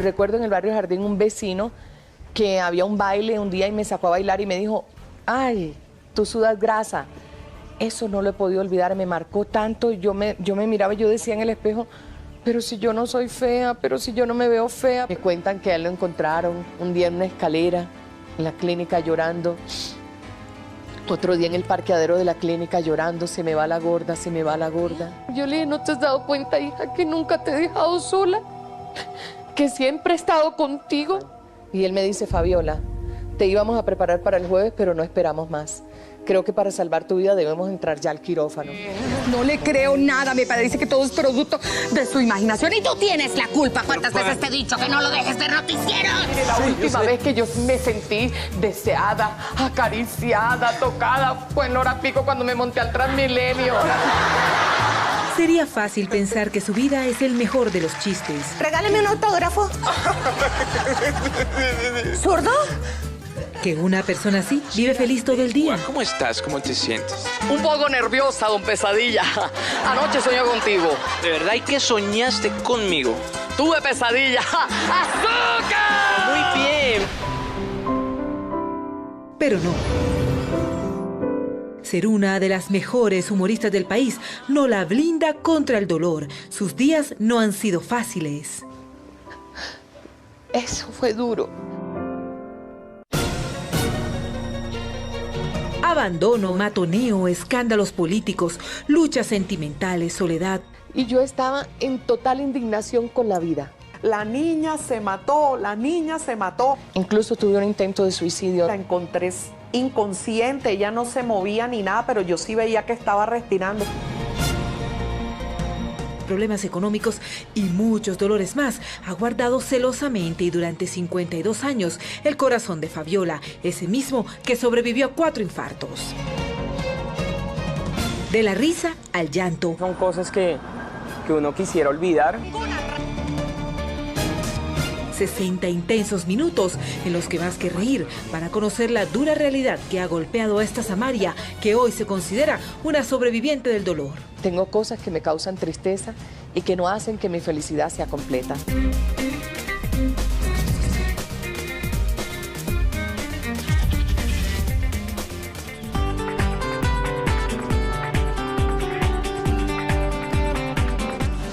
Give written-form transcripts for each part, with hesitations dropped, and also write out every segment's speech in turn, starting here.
Recuerdo en el barrio Jardín un vecino que había un baile un día y me sacó a bailar y me dijo, ay, tú sudas grasa. Eso no lo he podido olvidar, me marcó tanto. Yo me miraba y yo decía en el espejo, pero si yo no soy fea, pero si yo no me veo fea. Me cuentan que a él lo encontraron un día en una escalera, en la clínica llorando. Otro día en el parqueadero de la clínica llorando, se me va la gorda, se me va la gorda. Yo le dije, ¿no te has dado cuenta, hija, que nunca te he dejado sola? Que siempre he estado contigo. Y él me dice, Fabiola, te íbamos a preparar para el jueves, pero no esperamos más. Creo que para salvar tu vida debemos entrar ya al quirófano. No le creo nada, me parece que todo es producto de su imaginación y tú tienes la culpa. ¿Cuántas veces te he dicho que no lo dejes de noticiero? La última vez que yo me sentí deseada, acariciada, tocada, fue en la hora pico cuando me monté al Transmilenio. Sería fácil pensar que su vida es el mejor de los chistes. Regáleme un autógrafo. ¿Zurdo? Que una persona así vive feliz todo el día. ¿Cómo estás? ¿Cómo te sientes? Un poco nerviosa, don Pesadilla. Anoche soñé contigo. ¿De verdad? ¿Y qué soñaste conmigo? Tuve pesadilla. ¡Azúcar! Muy bien. Pero no. Ser una de las mejores humoristas del país no la blinda contra el dolor. Sus días no han sido fáciles. Eso fue duro. Abandono, matoneo, escándalos políticos, luchas sentimentales, soledad. Y yo estaba en total indignación con la vida. La niña se mató, la niña se mató. Incluso tuve un intento de suicidio. La encontré inconsciente, ella no se movía ni nada, pero yo sí veía que estaba respirando. Problemas económicos y muchos dolores más, ha guardado celosamente y durante 52 años el corazón de Fabiola, ese mismo que sobrevivió a 4 infartos. De la risa al llanto. Son cosas que uno quisiera olvidar. 60 intensos minutos en los que más que reír van a conocer la dura realidad que ha golpeado a esta Samaria, que hoy se considera una sobreviviente del dolor. Tengo cosas que me causan tristeza y que no hacen que mi felicidad sea completa.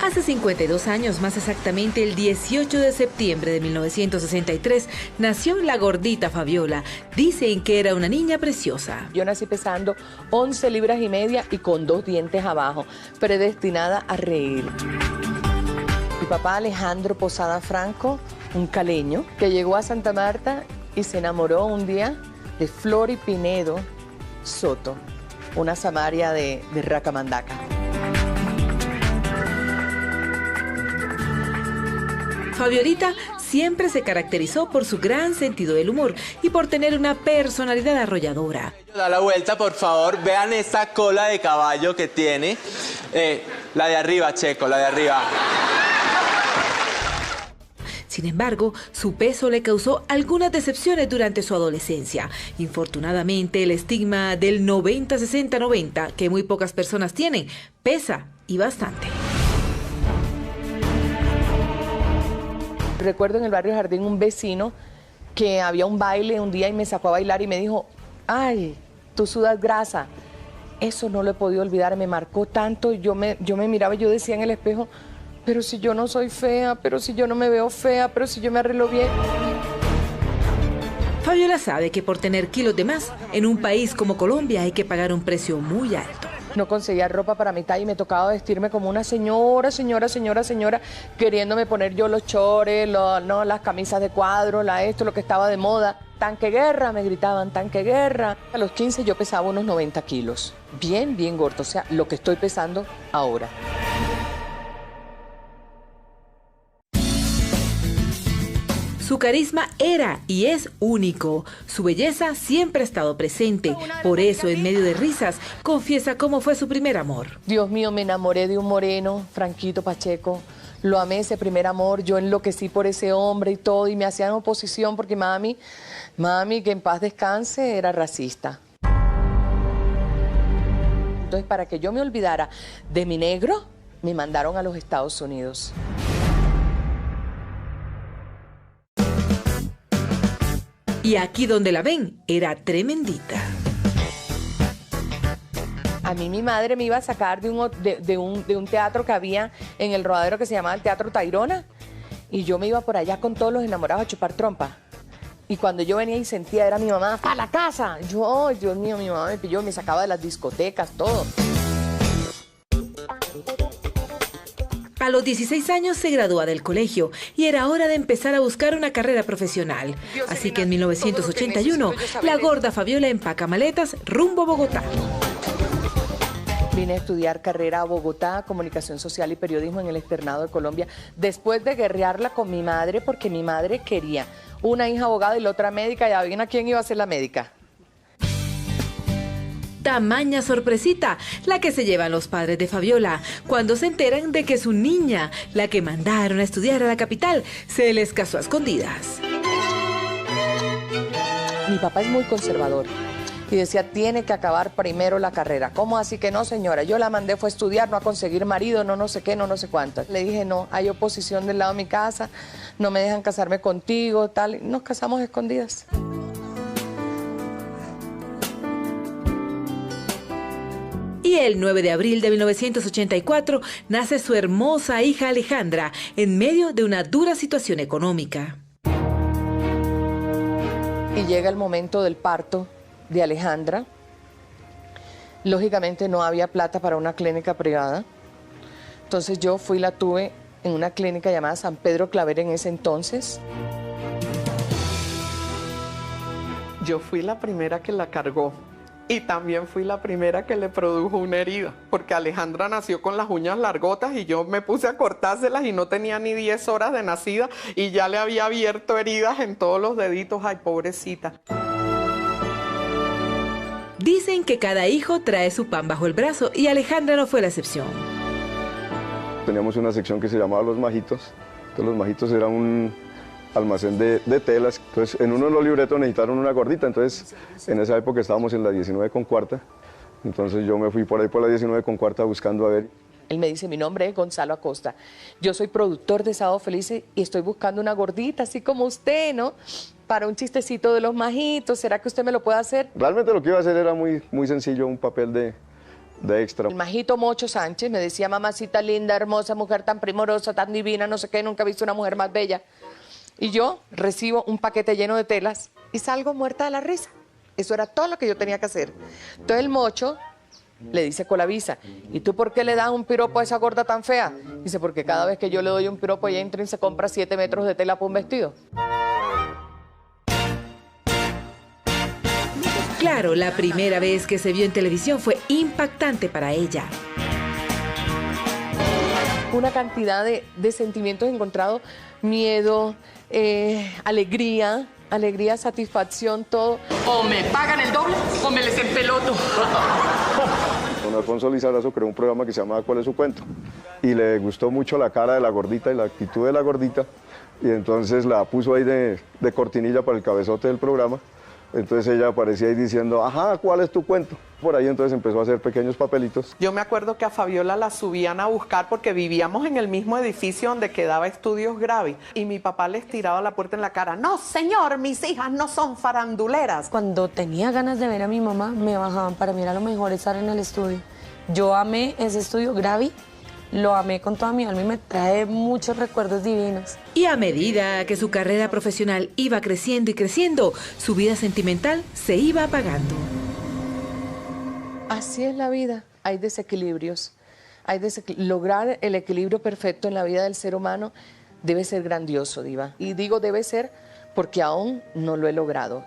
Hace 52 años, más exactamente el 18 de septiembre de 1963, nació la gordita Fabiola. Dicen que era una niña preciosa. Yo nací pesando 11 libras y media y con 2 dientes abajo, predestinada a reír. Mi papá Alejandro Posada Franco, un caleño, que llegó a Santa Marta y se enamoró un día de Flori Pinedo Soto, una samaria de Racamandaca. Fabiolita siempre se caracterizó por su gran sentido del humor y por tener una personalidad arrolladora. Da la vuelta, por favor. Vean esta cola de caballo que tiene. La de arriba, Checo, la de arriba. Sin embargo, su peso le causó algunas decepciones durante su adolescencia. Infortunadamente, el estigma del 90-60-90, que muy pocas personas tienen, pesa y bastante. Recuerdo en el barrio Jardín un vecino que había un baile un día y me sacó a bailar y me dijo, ay, tú sudas grasa. Eso no lo he podido olvidar, me marcó tanto. Yo me miraba y yo decía en el espejo, pero si yo no soy fea, pero si yo no me veo fea, pero si yo me arreglo bien. Fabiola sabe que por tener kilos de más, en un país como Colombia hay que pagar un precio muy alto. No conseguía ropa para mi talla y me tocaba vestirme como una señora, queriéndome poner yo los chores, las camisas de cuadro, lo que estaba de moda. Tanque guerra, me gritaban, tanque guerra. A los 15 yo pesaba unos 90 kilos, bien gordo, o sea, lo que estoy pesando ahora. Su carisma era y es único. Su belleza siempre ha estado presente. Por eso, en medio de risas, confiesa cómo fue su primer amor. Dios mío, me enamoré de un moreno, Franquito Pacheco. Lo amé, ese primer amor. Yo enloquecí por ese hombre y todo. Y me hacían oposición porque mami, que en paz descanse, era racista. Entonces, para que yo me olvidara de mi negro, me mandaron a los Estados Unidos. Y aquí donde la ven, era tremendita. A mí mi madre me iba a sacar de un teatro que había en el Rodadero que se llamaba el Teatro Tayrona, y yo me iba por allá con todos los enamorados a chupar trompa. Y cuando yo venía y sentía, era mi mamá, ¡a la casa! Yo, ay, Dios mío, mi mamá me pilló, me sacaba de las discotecas, todo. A los 16 años se gradúa del colegio y era hora de empezar a buscar una carrera profesional. Así que en 1981, la gorda Fabiola empaca maletas rumbo a Bogotá. Vine a estudiar carrera a Bogotá, comunicación social y periodismo en el Externado de Colombia, después de guerrearla con mi madre, porque mi madre quería una hija abogada y la otra médica, y adivina quién iba a ser la médica. Tamaña sorpresita, la que se llevan los padres de Fabiola, cuando se enteran de que su niña, la que mandaron a estudiar a la capital, se les casó a escondidas. Mi papá es muy conservador y decía, tiene que acabar primero la carrera. ¿Cómo así que no, señora? Yo la mandé fue a estudiar, no a conseguir marido, no sé qué, no sé cuántas. Le dije, no, hay oposición del lado de mi casa, no me dejan casarme contigo, tal. Y nos casamos escondidas. Y el 9 de abril de 1984 nace su hermosa hija Alejandra en medio de una dura situación económica. Y llega el momento del parto de Alejandra. Lógicamente no había plata para una clínica privada. Entonces yo fui y la tuve en una clínica llamada San Pedro Claver en ese entonces. Yo fui la primera que la cargó. Y también fui la primera que le produjo una herida, porque Alejandra nació con las uñas largotas y yo me puse a cortárselas y no tenía ni 10 horas de nacida y ya le había abierto heridas en todos los deditos. Ay, pobrecita. Dicen que cada hijo trae su pan bajo el brazo y Alejandra no fue la excepción. Teníamos una sección que se llamaba Los Majitos. Entonces los Majitos era un almacén de telas. Entonces en uno de los libretos necesitaron una gordita, entonces en esa época estábamos en la 19 con cuarta, entonces yo me fui por ahí por la 19 con cuarta buscando a ver. Él me dice, mi nombre es Gonzalo Acosta, yo soy productor de Sábado Felices y estoy buscando una gordita así como usted, ¿no? Para un chistecito de los Majitos, ¿será que usted me lo puede hacer? Realmente lo que iba a hacer era muy sencillo, un papel de extra. El Majito Mocho Sánchez me decía, mamacita linda, hermosa, mujer tan primorosa, tan divina, no sé qué, nunca he visto una mujer más bella. Y yo recibo un paquete lleno de telas y salgo muerta de la risa. Eso era todo lo que yo tenía que hacer. Entonces el Mocho le dice Colavisa, ¿y tú por qué le das un piropo a esa gorda tan fea? Dice, porque cada vez que yo le doy un piropo ella entra y se compra 7 metros de tela para un vestido. Claro, la primera vez que se vio en televisión fue impactante para ella. Una cantidad de sentimientos encontrados, miedo, alegría, satisfacción, todo. O me pagan el doble o me les empeloto. Don Alfonso Lizarazo creó un programa que se llamaba ¿Cuál es su cuento? Y le gustó mucho la cara de la gordita y la actitud de la gordita, y entonces la puso ahí de cortinilla para el cabezote del programa. Entonces ella aparecía ahí diciendo, ajá, ¿cuál es tu cuento? Por ahí entonces empezó a hacer pequeños papelitos. Yo me acuerdo que a Fabiola la subían a buscar porque vivíamos en el mismo edificio donde quedaba Estudios Gravi. Y mi papá les tiraba la puerta en la cara. No, señor, mis hijas no son faranduleras. Cuando tenía ganas de ver a mi mamá, me bajaban. Para mí era lo mejor estar en el estudio. Yo amé ese Estudio Gravi. Lo amé con toda mi alma y me trae muchos recuerdos divinos. Y a medida que su carrera profesional iba creciendo y creciendo, su vida sentimental se iba apagando. Así es la vida, hay desequilibrios. Lograr el equilibrio perfecto en la vida del ser humano debe ser grandioso, Diva. Y digo debe ser porque aún no lo he logrado.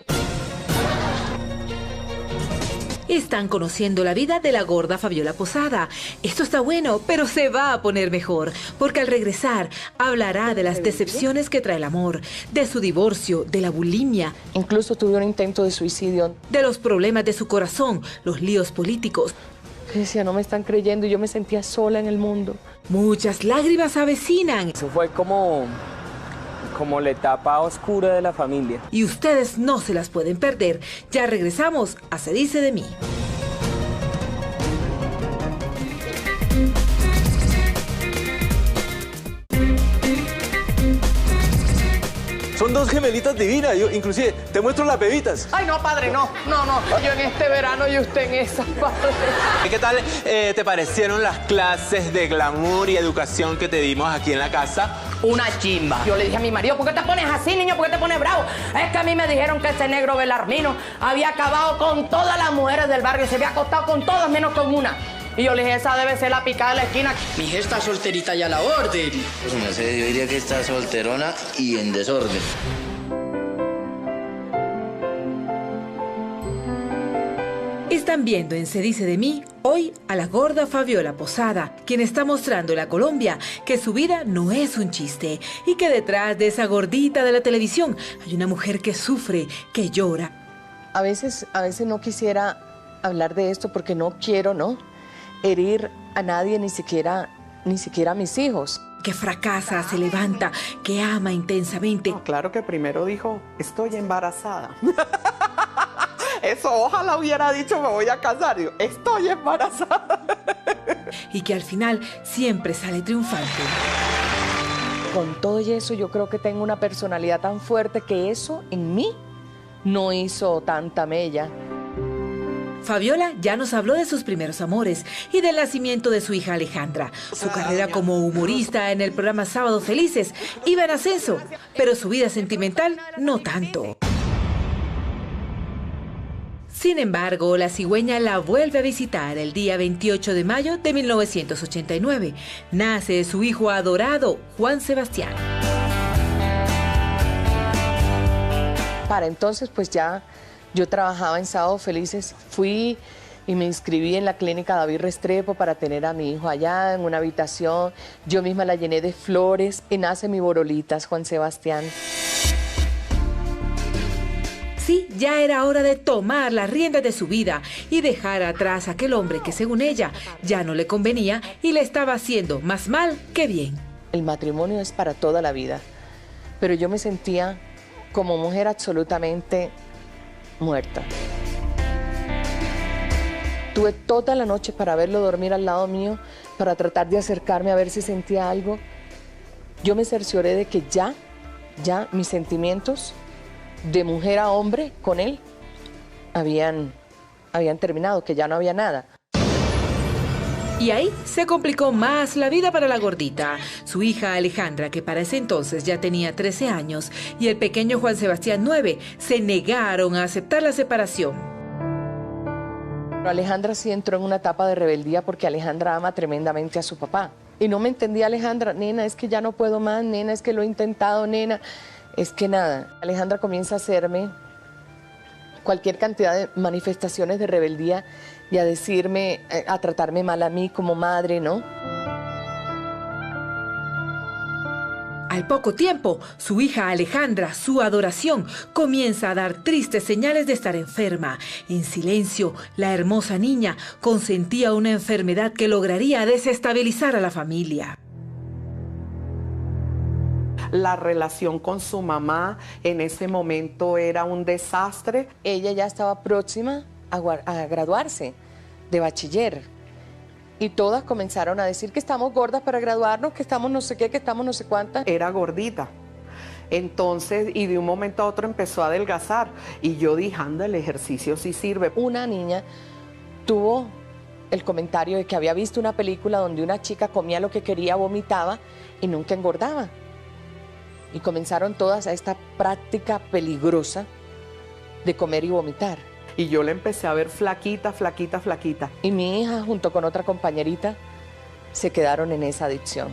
Están conociendo la vida de la gorda Fabiola Posada. Esto está bueno, pero se va a poner mejor, porque al regresar hablará de las decepciones que trae el amor, de su divorcio, de la bulimia. Incluso tuve un intento de suicidio. De los problemas de su corazón, los líos políticos. Decía, no me están creyendo y yo me sentía sola en el mundo. Muchas lágrimas avecinan. Eso fue como la etapa oscura de la familia. Y ustedes no se las pueden perder. Ya regresamos a Se Dice de Mí. Son dos gemelitas divinas. Yo, inclusive, te muestro las bebitas. Ay, no, padre, no. Yo en este verano y usted en esa, padre. ¿Y qué tal te parecieron las clases de glamour y educación que te dimos aquí en la casa? Una chimba. Yo le dije a mi marido, ¿por qué te pones así, niño? ¿Por qué te pones bravo? Es que a mí me dijeron que ese negro Belarmino había acabado con todas las mujeres del barrio. Se había acostado con todas menos con una. Y yo le dije, esa debe ser la picada de la esquina. Mi hija está solterita y a la orden. Pues no sé, yo diría que está solterona y en desorden. Están viendo en Se Dice de Mí hoy a la gorda Fabiola Posada, quien está mostrando a Colombia que su vida no es un chiste y que detrás de esa gordita de la televisión hay una mujer que sufre, que llora. A veces no quisiera hablar de esto porque no quiero, herir a nadie, ni siquiera a mis hijos. Que fracasa, se levanta, que ama intensamente. No, claro que primero dijo, estoy embarazada. Eso ojalá hubiera dicho, me voy a casar. Digo, estoy embarazada. Y que al final siempre sale triunfante. Con todo y eso, yo creo que tengo una personalidad tan fuerte que eso en mí no hizo tanta mella. Fabiola ya nos habló de sus primeros amores y del nacimiento de su hija Alejandra. Su carrera como humorista en el programa Sábados Felices iba en ascenso, pero su vida sentimental no tanto. Sin embargo, la cigüeña la vuelve a visitar el día 28 de mayo de 1989. Nace su hijo adorado, Juan Sebastián. Para entonces, pues ya yo trabajaba en Sábados Felices, fui y me inscribí en la clínica David Restrepo para tener a mi hijo allá en una habitación. Yo misma la llené de flores y nace mi Borolitas, Juan Sebastián. Sí, ya era hora de tomar las riendas de su vida y dejar atrás a aquel hombre que según ella ya no le convenía y le estaba haciendo más mal que bien. El matrimonio es para toda la vida, pero yo me sentía como mujer absolutamente muerta. Tuve toda la noche para verlo dormir al lado mío, para tratar de acercarme a ver si sentía algo. Yo me cercioré de que ya mis sentimientos de mujer a hombre con él habían terminado, que ya no había nada. Y ahí se complicó más la vida para la gordita. Su hija Alejandra, que para ese entonces ya tenía 13 años, y el pequeño Juan Sebastián 9, se negaron a aceptar la separación. Pero Alejandra sí entró en una etapa de rebeldía porque Alejandra ama tremendamente a su papá. Y no me entendía Alejandra, nena, es que ya no puedo más, nena, es que lo he intentado, nena. Es que nada, Alejandra comienza a hacerme cualquier cantidad de manifestaciones de rebeldía y a decirme, a tratarme mal a mí como madre, ¿no? Al poco tiempo, su hija Alejandra, su adoración, comienza a dar tristes señales de estar enferma. En silencio, la hermosa niña consentía una enfermedad que lograría desestabilizar a la familia. La relación con su mamá en ese momento era un desastre. Ella ya estaba próxima a graduarse de bachiller y todas comenzaron a decir que estamos gordas para graduarnos, que estamos no sé qué, que estamos no sé cuántas. Era gordita. Entonces, y de un momento a otro empezó a adelgazar y yo dije, anda, el ejercicio sí sirve. Una niña tuvo el comentario de que había visto una película donde una chica comía lo que quería, vomitaba y nunca engordaba. Y comenzaron todas a esta práctica peligrosa de comer y vomitar. Y yo le empecé a ver flaquita, flaquita, flaquita. Y mi hija, junto con otra compañerita, se quedaron en esa adicción.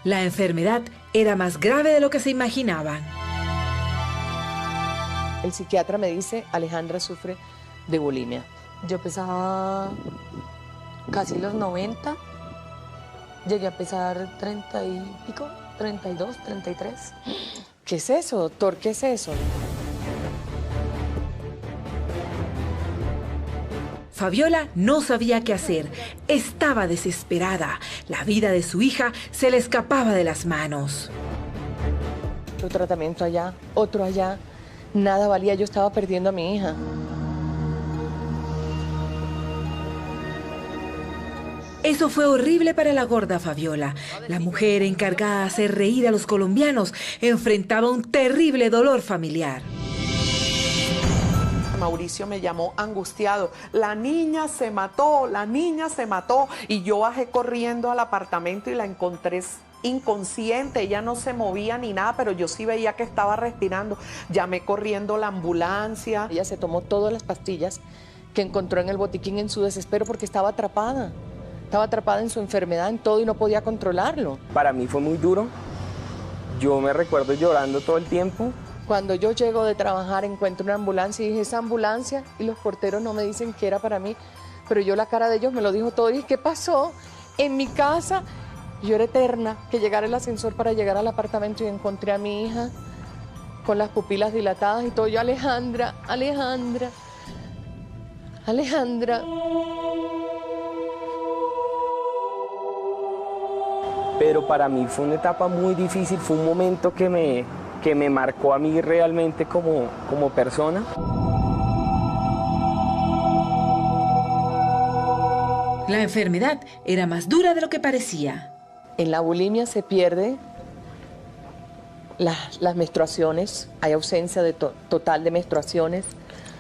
La enfermedad era más grave de lo que se imaginaban. El psiquiatra me dice, Alejandra sufre de bulimia. Yo pesaba casi los 90. Llegué a pesar 30 y pico, 32, 33. ¿Qué es eso, doctor? ¿Qué es eso? Fabiola no sabía qué hacer. Estaba desesperada. La vida de su hija se le escapaba de las manos. Otro tratamiento allá, otro allá. Nada valía, yo estaba perdiendo a mi hija. Eso fue horrible para la gorda Fabiola. La mujer encargada de hacer reír a los colombianos enfrentaba un terrible dolor familiar. Mauricio me llamó angustiado, la niña se mató, la niña se mató. Y yo bajé corriendo al apartamento y la encontré inconsciente, ella no se movía ni nada, pero yo sí veía que estaba respirando. Llamé corriendo la ambulancia. Ella se tomó todas las pastillas que encontró en el botiquín en su desespero porque estaba atrapada. Estaba atrapada en su enfermedad, en todo, y no podía controlarlo. Para mí fue muy duro. Yo me recuerdo llorando todo el tiempo. Cuando yo llego de trabajar, encuentro una ambulancia y dije, esa ambulancia, y los porteros no me dicen que era para mí, pero yo la cara de ellos me lo dijo todo. Y dije, ¿qué pasó? En mi casa, yo era eterna, que llegara el ascensor para llegar al apartamento y encontré a mi hija con las pupilas dilatadas y todo. Yo, Alejandra, Alejandra, Alejandra. Pero para mí fue una etapa muy difícil, fue un momento que me marcó a mí realmente como persona. La enfermedad era más dura de lo que parecía. En la bulimia se pierde las menstruaciones, hay ausencia total de menstruaciones,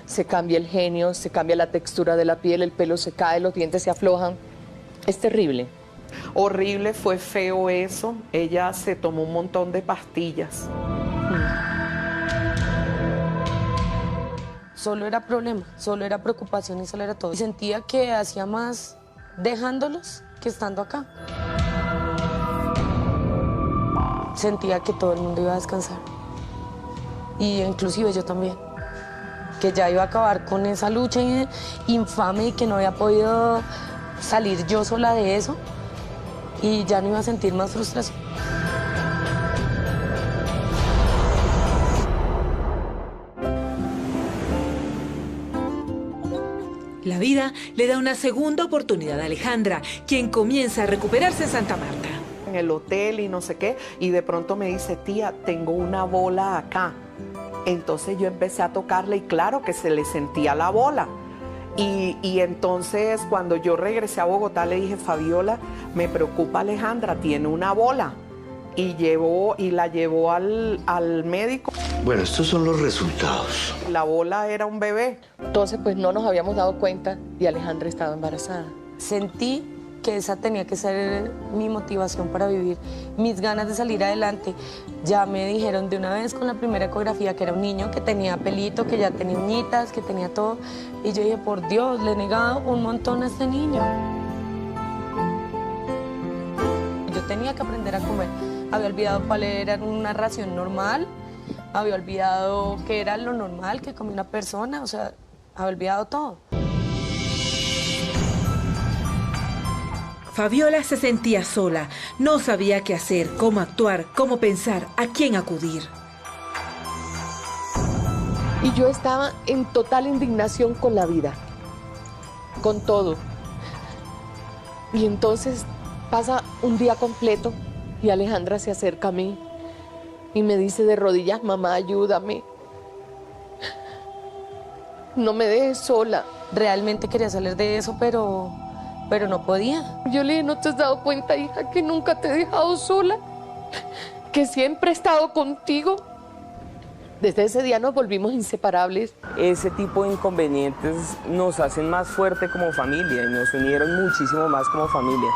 se cambia el genio, se cambia la textura de la piel, el pelo se cae, los dientes se aflojan. Es terrible. Horrible, fue feo eso. Ella se tomó un montón de pastillas. Solo era problema, solo era preocupación y solo era todo. Y sentía que hacía más dejándolos que estando acá. Sentía que todo el mundo iba a descansar. Y inclusive yo también. Que ya iba a acabar con esa lucha infame y que no había podido salir yo sola de eso. Y ya no iba a sentir más frustración. La vida le da una segunda oportunidad a Alejandra, quien comienza a recuperarse en Santa Marta. En el hotel y no sé qué, y de pronto me dice, tía, tengo una bola acá. Entonces yo empecé a tocarle y claro que se le sentía la bola. Y entonces cuando yo regresé a Bogotá le dije, Fabiola, me preocupa Alejandra, tiene una bola. Y la llevó al médico. Bueno, estos son los resultados. La bola era un bebé. Entonces pues no nos habíamos dado cuenta y Alejandra estaba embarazada. Sentí que esa tenía que ser mi motivación para vivir, mis ganas de salir adelante. Ya me dijeron de una vez con la primera ecografía que era un niño, que tenía pelito, que ya tenía uñitas, que tenía todo. Y yo dije, por Dios, le he negado un montón a este niño. Yo tenía que aprender a comer. Había olvidado cuál era una ración normal, había olvidado qué era lo normal que comía una persona, o sea, había olvidado todo. Fabiola se sentía sola, no sabía qué hacer, cómo actuar, cómo pensar, a quién acudir. Y yo estaba en total indignación con la vida, con todo. Y entonces pasa un día completo y Alejandra se acerca a mí y me dice de rodillas, mamá, ayúdame. No me dejes sola. Realmente quería salir de eso, pero no podía. Yo le dije, ¿no te has dado cuenta, hija, que nunca te he dejado sola? Que siempre he estado contigo. Desde ese día nos volvimos inseparables. Ese tipo de inconvenientes nos hacen más fuerte como familia y nos unieron muchísimo más como familia.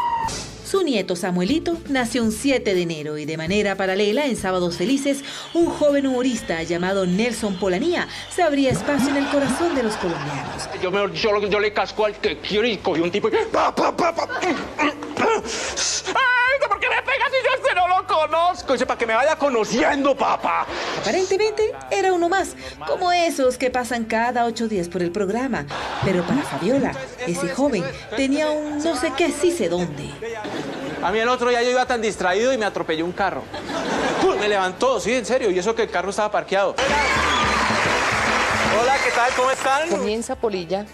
Su nieto Samuelito nació un 7 de enero y de manera paralela en Sábados Felices, un joven humorista llamado Nelson Polanía se abría espacio en el corazón de los colombianos. Yo le casco al que quiero y cogí un tipo y... ¡Pa! ¡Ay, ¿por qué me pegas si yo este no lo conozco? Dice, para que me vaya conociendo, papá. Aparentemente era uno más, como esos que pasan cada 8 días por el programa. Pero para Fabiola, ese joven tenía un no sé qué, sí sé dónde. A mí el otro día yo iba tan distraído y me atropelló un carro. Me levantó, sí, en serio, y eso que el carro estaba parqueado. Hola, ¿qué tal? ¿Cómo están? Comienza Polilla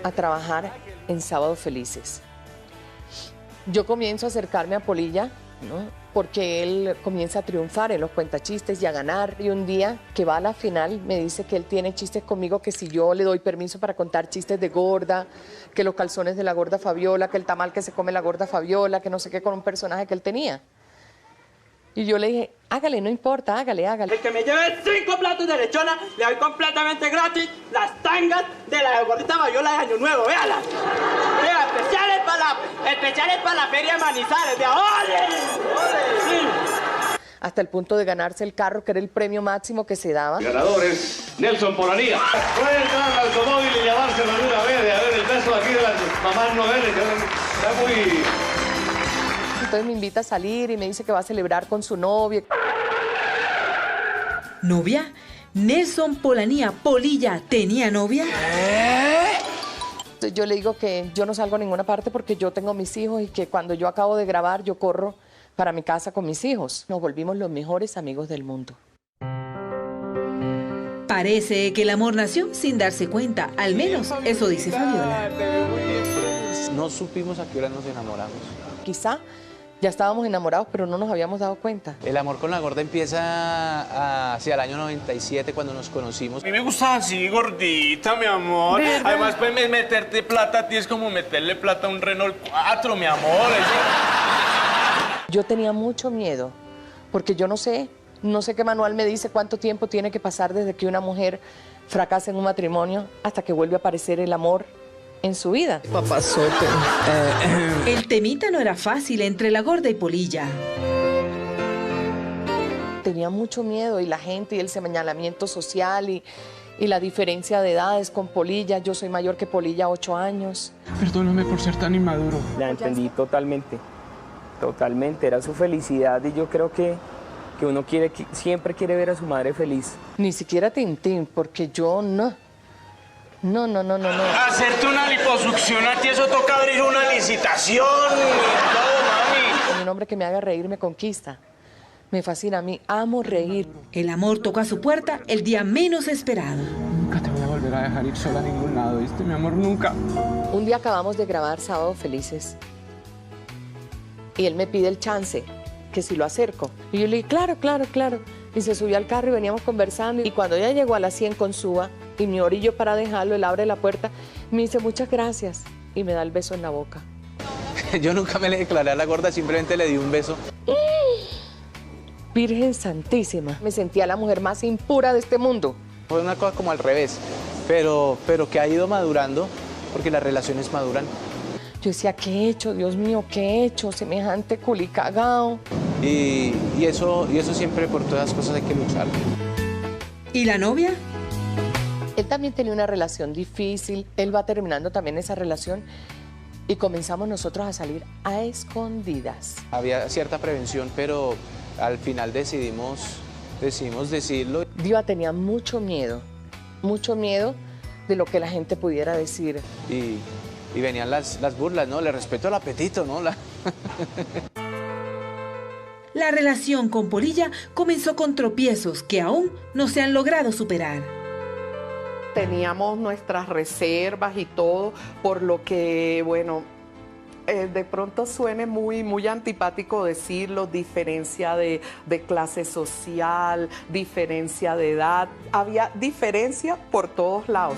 a trabajar en Sábados Felices. Yo comienzo a acercarme a Polilla ¿no? Porque él comienza a triunfar en los cuentachistes y a ganar. Y un día que va a la final me dice que él tiene chistes conmigo, que si yo le doy permiso para contar chistes de gorda, que los calzones de la gorda Fabiola, que el tamal que se come la gorda Fabiola, que no sé qué, con un personaje que él tenía. Y yo le dije, hágale, no importa, hágale. El que me lleve 5 platos de lechona, le doy completamente gratis las tangas de la gordita Fabiola de Año Nuevo, véala. Vea, especiales para la feria de Manizales, vea, ¡ole! Sí. Hasta el punto de ganarse el carro, que era el premio máximo que se daba. Ganadores, Nelson Polanía. Puede entrar al automóvil y llevarse la luna verde, a ver el beso aquí de las mamás noveles, que está muy... Entonces me invita a salir y me dice que va a celebrar con su novia. ¿Novia? Nelson Polanía, Polilla, ¿tenía novia? Yo le digo que yo no salgo a ninguna parte porque yo tengo mis hijos y que cuando yo acabo de grabar yo corro para mi casa con mis hijos. Nos volvimos los mejores amigos del mundo. Parece que el amor nació sin darse cuenta, al menos eso dice Fabiola. No supimos a qué hora nos enamoramos. Quizá ya estábamos enamorados, pero no nos habíamos dado cuenta. El amor con la gorda empieza hacia el año 97, cuando nos conocimos. A mí me gusta así, gordita, mi amor. Además, pues meterte plata a ti es como meterle plata a un Renault 4, mi amor. Yo tenía mucho miedo, porque yo no sé qué manual me dice cuánto tiempo tiene que pasar desde que una mujer fracasa en un matrimonio hasta que vuelve a aparecer el amor en su vida. Papazote. El temita no era fácil entre la gorda y Polilla. Tenía mucho miedo y la gente y el señalamiento social y la diferencia de edades con Polilla. Yo soy mayor que Polilla 8 años. Perdóname por ser tan inmaduro. La entendí totalmente. Totalmente. Era su felicidad y yo creo que uno siempre quiere ver a su madre feliz. Ni siquiera Tintín, porque yo no. No. Hacerte una liposucción a ti, eso toca abrir una licitación y todo, mami. Un hombre que me haga reír me conquista. Me fascina, a mí amo reír. El amor tocó a su puerta el día menos esperado. Nunca te voy a volver a dejar ir sola a ningún lado, ¿viste, mi amor? Nunca. Un día acabamos de grabar Sábado Felices y él me pide el chance, que si lo acerco. Y yo le dije, claro. Y se subió al carro y veníamos conversando. Y cuando ya llegó a las 100 con Suba y me orillo para dejarlo, él abre la puerta, me dice muchas gracias y me da el beso en la boca. Yo nunca me le declaré a la gorda, simplemente le di un beso. Virgen Santísima, me sentía la mujer más impura de este mundo. Fue una cosa como al revés, pero que ha ido madurando, porque las relaciones maduran. Yo decía, ¿qué he hecho? Dios mío, ¿qué he hecho? Semejante culicagao. Y eso siempre, por todas las cosas hay que luchar. ¿Y la novia? Él también tenía una relación difícil, él va terminando también esa relación y comenzamos nosotros a salir a escondidas. Había cierta prevención, pero al final decidimos decirlo. Diva tenía mucho miedo de lo que la gente pudiera decir. Y venían las burlas, ¿no? Le respeto el apetito, ¿no? La relación con Polilla comenzó con tropiezos que aún no se han logrado superar. Teníamos nuestras reservas y todo, por lo que, bueno, de pronto suene muy antipático decirlo, diferencia de clase social, diferencia de edad, había diferencia por todos lados.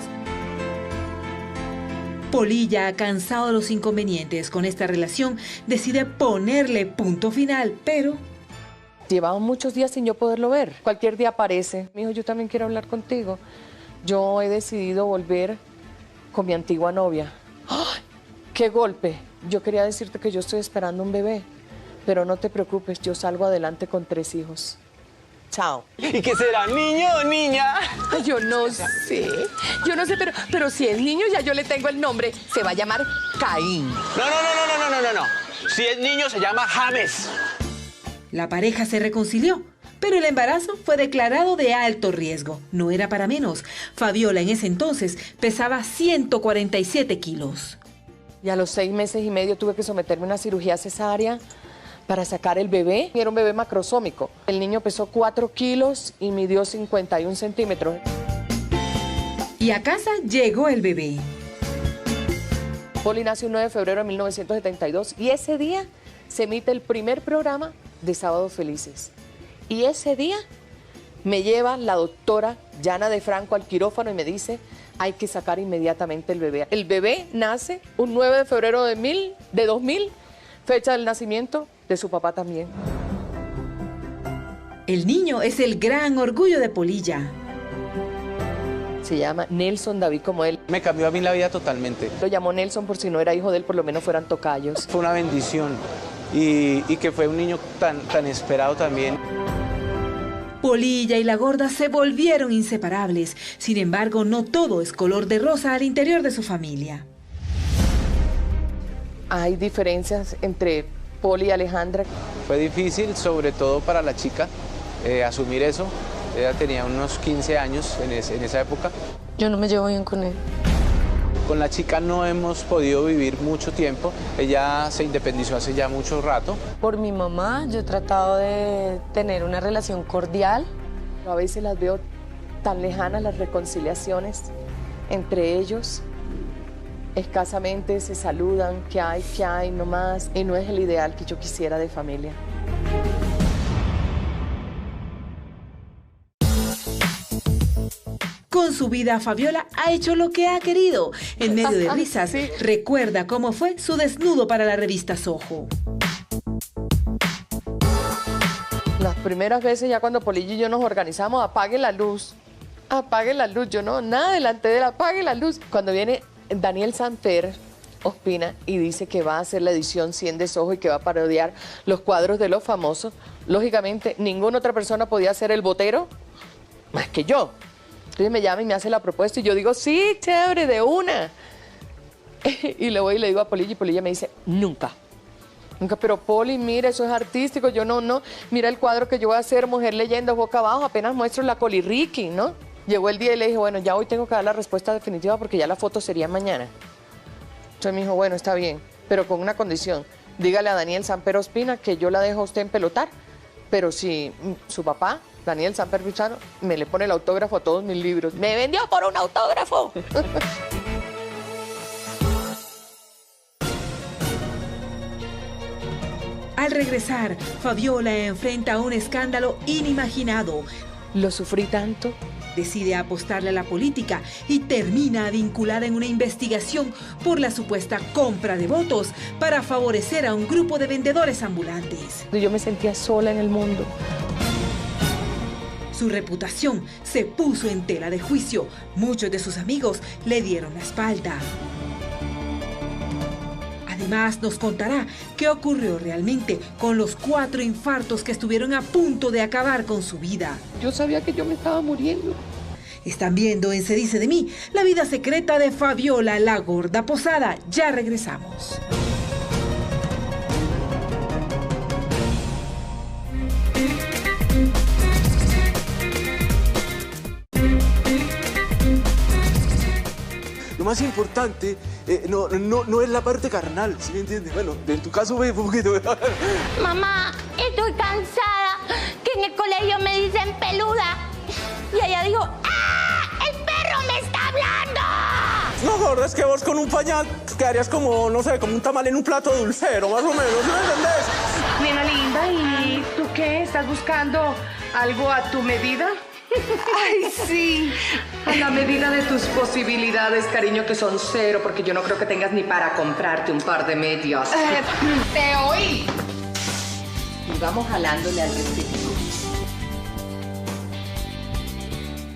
Polilla, cansado de los inconvenientes con esta relación, decide ponerle punto final, pero... Llevaba muchos días sin yo poderlo ver. Cualquier día aparece. Me dijo, yo también quiero hablar contigo. Yo he decidido volver con mi antigua novia. ¡Ay! ¡Qué golpe! Yo quería decirte que yo estoy esperando un bebé, pero no te preocupes, yo salgo adelante con 3 hijos. Chao. ¿Y qué será, niño o niña? Yo no sé, pero si es niño ya yo le tengo el nombre. Se va a llamar Caín. No. Si es niño se llama James. La pareja se reconcilió, pero el embarazo fue declarado de alto riesgo. No era para menos. Fabiola en ese entonces pesaba 147 kilos. Y a los 6 meses y medio tuve que someterme a una cirugía cesárea para sacar el bebé. Era un bebé macrosómico. El niño pesó 4 kilos y midió 51 centímetros. Y a casa llegó el bebé. Poli nació el 9 de febrero de 1972 y ese día se emite el primer programa de Sábados Felices. Y ese día me lleva la doctora Yana de Franco al quirófano y me dice, hay que sacar inmediatamente el bebé. El bebé nace un 9 de febrero de 2000, fecha del nacimiento de su papá también. El niño es el gran orgullo de Polilla. Se llama Nelson David como él. Me cambió a mí la vida totalmente. Lo llamó Nelson por si no era hijo de él, por lo menos fueran tocayos. Fue una bendición y que fue un niño tan esperado también. Polilla y la gorda se volvieron inseparables. Sin embargo, no todo es color de rosa al interior de su familia. Hay diferencias entre Poli y Alejandra. Fue difícil, sobre todo para la chica, asumir eso. Ella tenía unos 15 años en esa época. Yo no me llevo bien con él. Con la chica no hemos podido vivir mucho tiempo. Ella se independizó hace ya mucho rato. Por mi mamá, yo he tratado de tener una relación cordial. A veces las veo tan lejanas las reconciliaciones entre ellos. Escasamente se saludan, qué hay, no más. Y no es el ideal que yo quisiera de familia. Con su vida, Fabiola ha hecho lo que ha querido. En medio de risas, sí. Recuerda cómo fue su desnudo para la revista Soho. Las primeras veces, ya cuando Polilla y yo nos organizamos, apague la luz. Apague la luz. Yo no, nada delante de él, apague la luz. Cuando viene Daniel Samper Ospina y dice que va a hacer la edición 100 de Soho y que va a parodiar los cuadros de los famosos, lógicamente, ninguna otra persona podía ser el botero más que yo. Entonces me llama y me hace la propuesta y yo digo, sí, chévere, de una. Y le voy y le digo a Polilla y Polilla me dice, nunca. Nunca, pero Poli, mira, eso es artístico, yo no. Mira el cuadro que yo voy a hacer, mujer leyenda, boca abajo, apenas muestro la colirriqui, ¿no? Llegó el día y le dije, bueno, ya hoy tengo que dar la respuesta definitiva porque ya la foto sería mañana. Entonces me dijo, bueno, está bien, pero con una condición. Dígale a Daniel Samper Ospina que yo la dejo a usted empelotar, pero si su papá, Daniel Samper Luchano, me le pone el autógrafo a todos mis libros. ¡Me vendió por un autógrafo! Al regresar, Fabiola enfrenta un escándalo inimaginado. Lo sufrí tanto. Decide apostarle a la política y termina vinculada en una investigación por la supuesta compra de votos para favorecer a un grupo de vendedores ambulantes. Yo me sentía sola en el mundo. Su reputación se puso en tela de juicio. Muchos de sus amigos le dieron la espalda. Además, nos contará qué ocurrió realmente con los 4 infartos que estuvieron a punto de acabar con su vida. Yo sabía que yo me estaba muriendo. Están viendo en Se Dice de Mí, la vida secreta de Fabiola la Gorda Posada. Ya regresamos. Lo más importante no es la parte carnal, ¿sí me entiendes? Bueno, en tu caso ve un poquito. Mamá, estoy cansada, que en el colegio me dicen peluda. Y ella dijo, ¡ah! ¡El perro me está hablando! No, gorda, es que vos con un pañal quedarías como, no sé, como un tamal en un plato dulcero, más o menos, ¿sí me entendés? Nena linda, ¿y tú qué? ¿Estás buscando algo a tu medida? Ay, sí, a la medida de tus posibilidades, cariño, que son 0, porque yo no creo que tengas ni para comprarte un par de medias. ¡Te oí! Y vamos jalándole al vestido.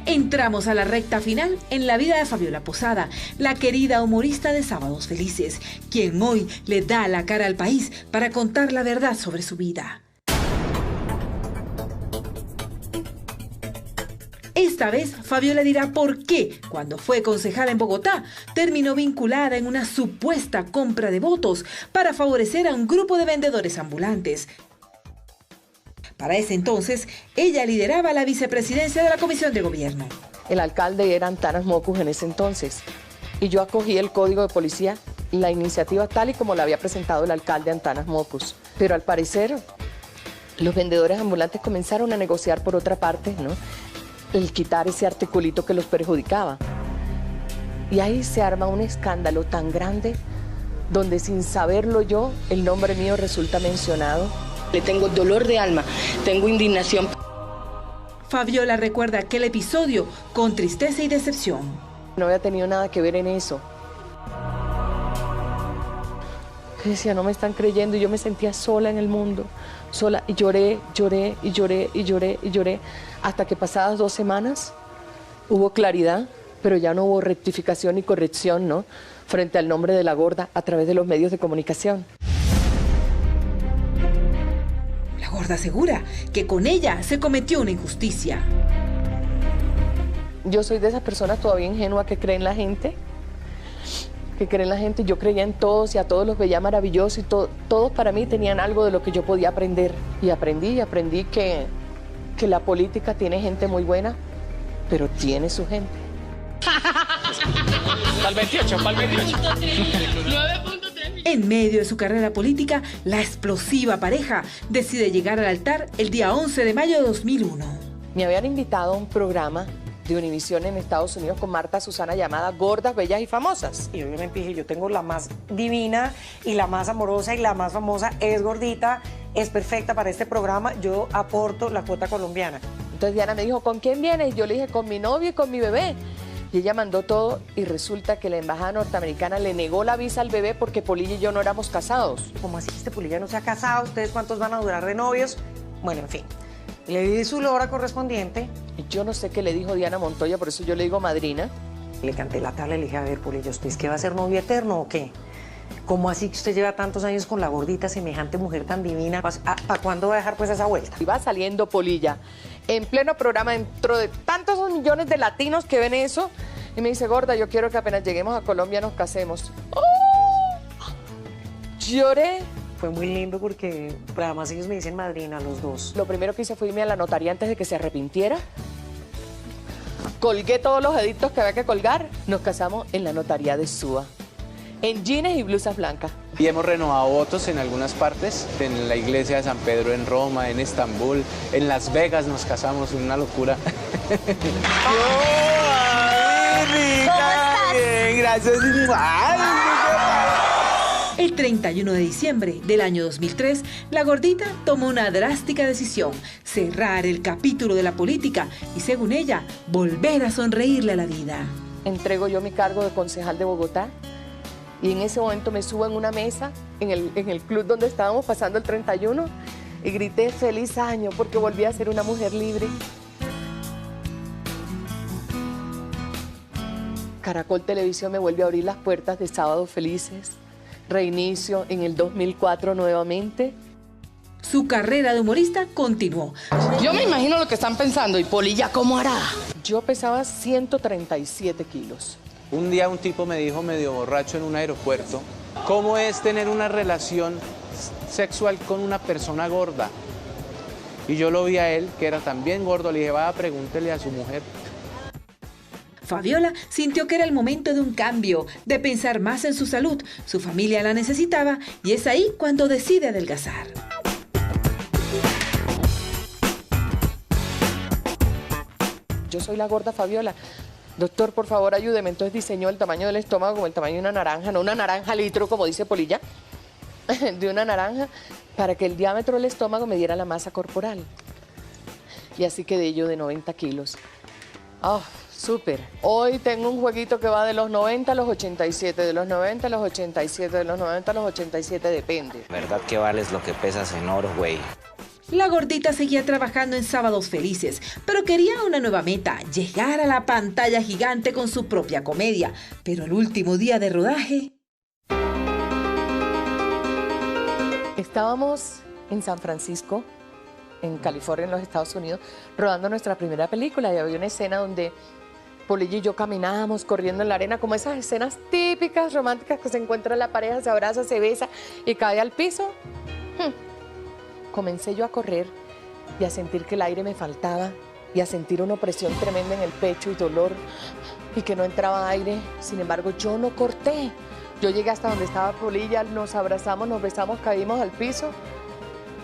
Entramos a la recta final en la vida de Fabiola Posada, la querida humorista de Sábados Felices, quien hoy le da la cara al país para contar la verdad sobre su vida. Esta vez, Fabiola dirá por qué, cuando fue concejala en Bogotá, terminó vinculada en una supuesta compra de votos para favorecer a un grupo de vendedores ambulantes. Para ese entonces, ella lideraba la vicepresidencia de la Comisión de Gobierno. El alcalde era Antanas Mocus en ese entonces. Y yo acogí el código de policía, la iniciativa tal y como la había presentado el alcalde Antanas Mocus. Pero al parecer, los vendedores ambulantes comenzaron a negociar por otra parte, ¿no? El quitar ese articulito que los perjudicaba. Y ahí se arma un escándalo tan grande donde sin saberlo yo, el nombre mío resulta mencionado. Le tengo dolor de alma, tengo indignación. Fabiola recuerda aquel episodio con tristeza y decepción. No había tenido nada que ver en eso. Yo decía, no me están creyendo, y yo me sentía sola en el mundo, sola, y lloré, hasta que pasadas 2 semanas hubo claridad, pero ya no hubo rectificación ni corrección, ¿no?, frente al nombre de la gorda a través de los medios de comunicación. La gorda asegura que con ella se cometió una injusticia. Yo soy de esas personas todavía ingenuas que creen la gente, yo creía en todos y a todos los veía maravillosos y todos para mí tenían algo de lo que yo podía aprender. Y aprendí que la política tiene gente muy buena, pero tiene su gente. Pa'l 28, pa'l 28. En medio de su carrera política, la explosiva pareja decide llegar al altar el día 11 de mayo de 2001. Me habían invitado a un programa de Univisión en Estados Unidos con Marta Susana llamada Gordas, Bellas y Famosas. Y obviamente dije, yo tengo la más divina y la más amorosa y la más famosa, es gordita, es perfecta para este programa, yo aporto la cuota colombiana. Entonces Diana me dijo, ¿con quién vienes? Y yo le dije, con mi novio y con mi bebé. Y ella mandó todo y resulta que la embajada norteamericana le negó la visa al bebé porque Polilla y yo no éramos casados. ¿Cómo así que este Polilla no se ha casado? ¿Ustedes cuántos van a durar de novios? Bueno, en fin. Le di su lora correspondiente. Y yo no sé qué le dijo Diana Montoya, por eso yo le digo madrina. Le canté la tabla y le dije, a ver, Polilla, ¿usted es que va a ser novio eterno o qué? ¿Cómo así que usted lleva tantos años con la gordita, semejante mujer tan divina? ¿Para cuándo va a dejar pues esa vuelta? Y va saliendo Polilla en pleno programa dentro de tantos millones de latinos que ven eso y me dice, gorda, yo quiero que apenas lleguemos a Colombia nos casemos. ¡Oh! Lloré. Fue muy lindo porque además ellos me dicen madrina los dos. Lo primero que hice fue irme a la notaría antes de que se arrepintiera. Colgué todos los edictos que había que colgar. Nos casamos en la notaría de Suba, en jeans y blusas blancas. Y hemos renovado votos en algunas partes, en la iglesia de San Pedro en Roma, en Estambul, en Las Vegas nos casamos, una locura. Bien, gracias. El 31 de diciembre del año 2003, la gordita tomó una drástica decisión, cerrar el capítulo de la política y, según ella, volver a sonreírle a la vida. Entrego yo mi cargo de concejal de Bogotá y en ese momento me subo en una mesa en el club donde estábamos pasando el 31 y grité feliz año porque volví a ser una mujer libre. Caracol Televisión me vuelve a abrir las puertas de Sábados Felices. Reinicio en el 2004 nuevamente. Su carrera de humorista continuó. Yo me imagino lo que están pensando. ¿Y Polilla cómo hará? Yo pesaba 137 kilos. Un día un tipo me dijo, medio borracho en un aeropuerto, ¿cómo es tener una relación sexual con una persona gorda? Y yo lo vi a él, que era también gordo, le dije, vaya, pregúntele a su mujer. Fabiola sintió que era el momento de un cambio, de pensar más en su salud. Su familia la necesitaba y es ahí cuando decide adelgazar. Yo soy la gorda Fabiola. Doctor, por favor, ayúdeme. Entonces diseñó el tamaño del estómago como el tamaño de una naranja, no una naranja litro, como dice Polilla, de una naranja, para que el diámetro del estómago me diera la masa corporal. Y así quedé yo de 90 kilos. ¡Oh, súper! Hoy tengo un jueguito que va de los 90 a los 87, de los 90 a los 87, de los 90 a los 87, depende. ¿Verdad que vales lo que pesas en oro, güey? La gordita seguía trabajando en Sábados Felices, pero quería una nueva meta, llegar a la pantalla gigante con su propia comedia. Pero el último día de rodaje... Estábamos en San Francisco, en California, en los Estados Unidos, rodando nuestra primera película y había una escena donde Polilla y yo caminábamos corriendo en la arena, como esas escenas típicas románticas que se encuentra la pareja, se abraza, se besa y cae al piso. Comencé yo a correr y a sentir que el aire me faltaba y a sentir una opresión tremenda en el pecho y dolor y que no entraba aire. Sin embargo, yo no corté. Yo llegué hasta donde estaba Polilla, nos abrazamos, nos besamos, caímos al piso.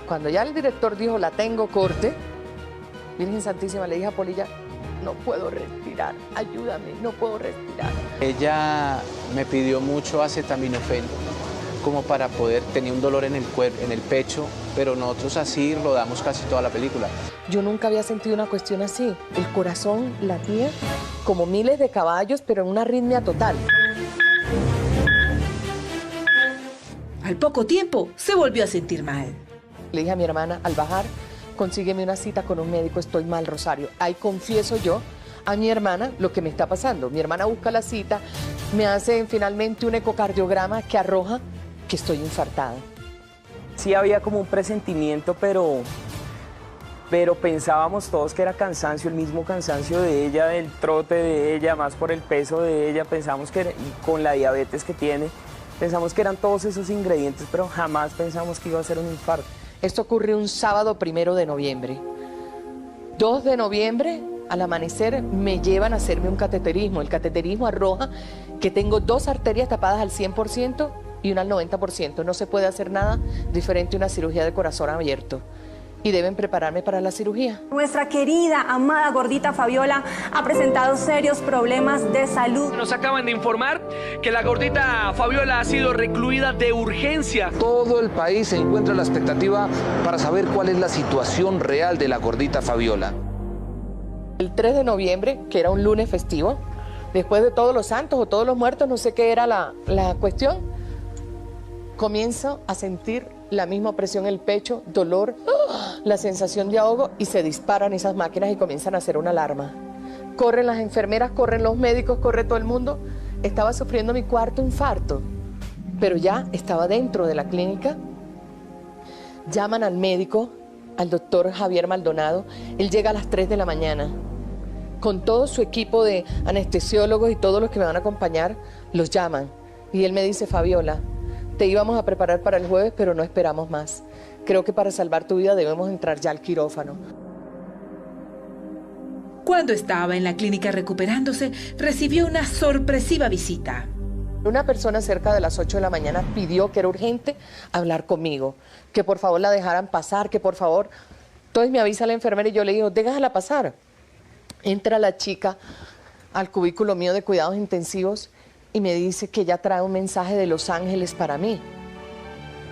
Cuando ya el director dijo, la tengo, corte, Virgen Santísima, le dije a Polilla, no puedo respirar, ayúdame, no puedo respirar. Ella me pidió mucho acetaminofén como para poder, tenía un dolor en el cuerpo, en el pecho, pero nosotros así rodamos casi toda la película. Yo nunca había sentido una cuestión así. El corazón latía como miles de caballos, pero en una arritmia total. Al poco tiempo, se volvió a sentir mal. Le dije a mi hermana, al bajar, consígueme una cita con un médico, estoy mal, Rosario. Ahí confieso yo a mi hermana lo que me está pasando. Mi hermana busca la cita, me hace finalmente un ecocardiograma que arroja que estoy infartada. Sí había como un presentimiento, pero pensábamos todos que era cansancio, el mismo cansancio de ella, del trote de ella, más por el peso de ella, pensamos que y con la diabetes que tiene, pensamos que eran todos esos ingredientes, pero jamás pensamos que iba a ser un infarto. Esto ocurrió un sábado 1 de noviembre. 2 de noviembre, al amanecer, me llevan a hacerme un cateterismo. El cateterismo arroja que tengo 2 arterias tapadas al 100% y una al 90%. No se puede hacer nada diferente a una cirugía de corazón abierto. Y deben prepararme para la cirugía. Nuestra querida, amada gordita Fabiola ha presentado serios problemas de salud. Nos acaban de informar que la gordita Fabiola ha sido recluida de urgencia. Todo el país se encuentra a la expectativa para saber cuál es la situación real de la gordita Fabiola. El 3 de noviembre, que era un lunes festivo, después de todos los santos o todos los muertos, no sé qué era la cuestión, comienzo a sentir la misma presión en el pecho, dolor, la sensación de ahogo y se disparan esas máquinas y comienzan a hacer una alarma. Corren las enfermeras, corren los médicos, corre todo el mundo. Estaba sufriendo mi 4º infarto, pero ya estaba dentro de la clínica. Llaman al médico, al doctor Javier Maldonado. Él llega a las 3 de la mañana. Con todo su equipo de anestesiólogos y todos los que me van a acompañar, los llaman. Y él me dice, Fabiola, te íbamos a preparar para el jueves, pero no esperamos más. Creo que para salvar tu vida debemos entrar ya al quirófano. Cuando estaba en la clínica recuperándose, recibió una sorpresiva visita. Una persona cerca de las 8 de la mañana pidió que era urgente hablar conmigo, que por favor la dejaran pasar, que por favor... Entonces me avisa la enfermera y yo le digo, déjala pasar. Entra la chica al cubículo mío de cuidados intensivos y me dice que ella trae un mensaje de Los Ángeles para mí.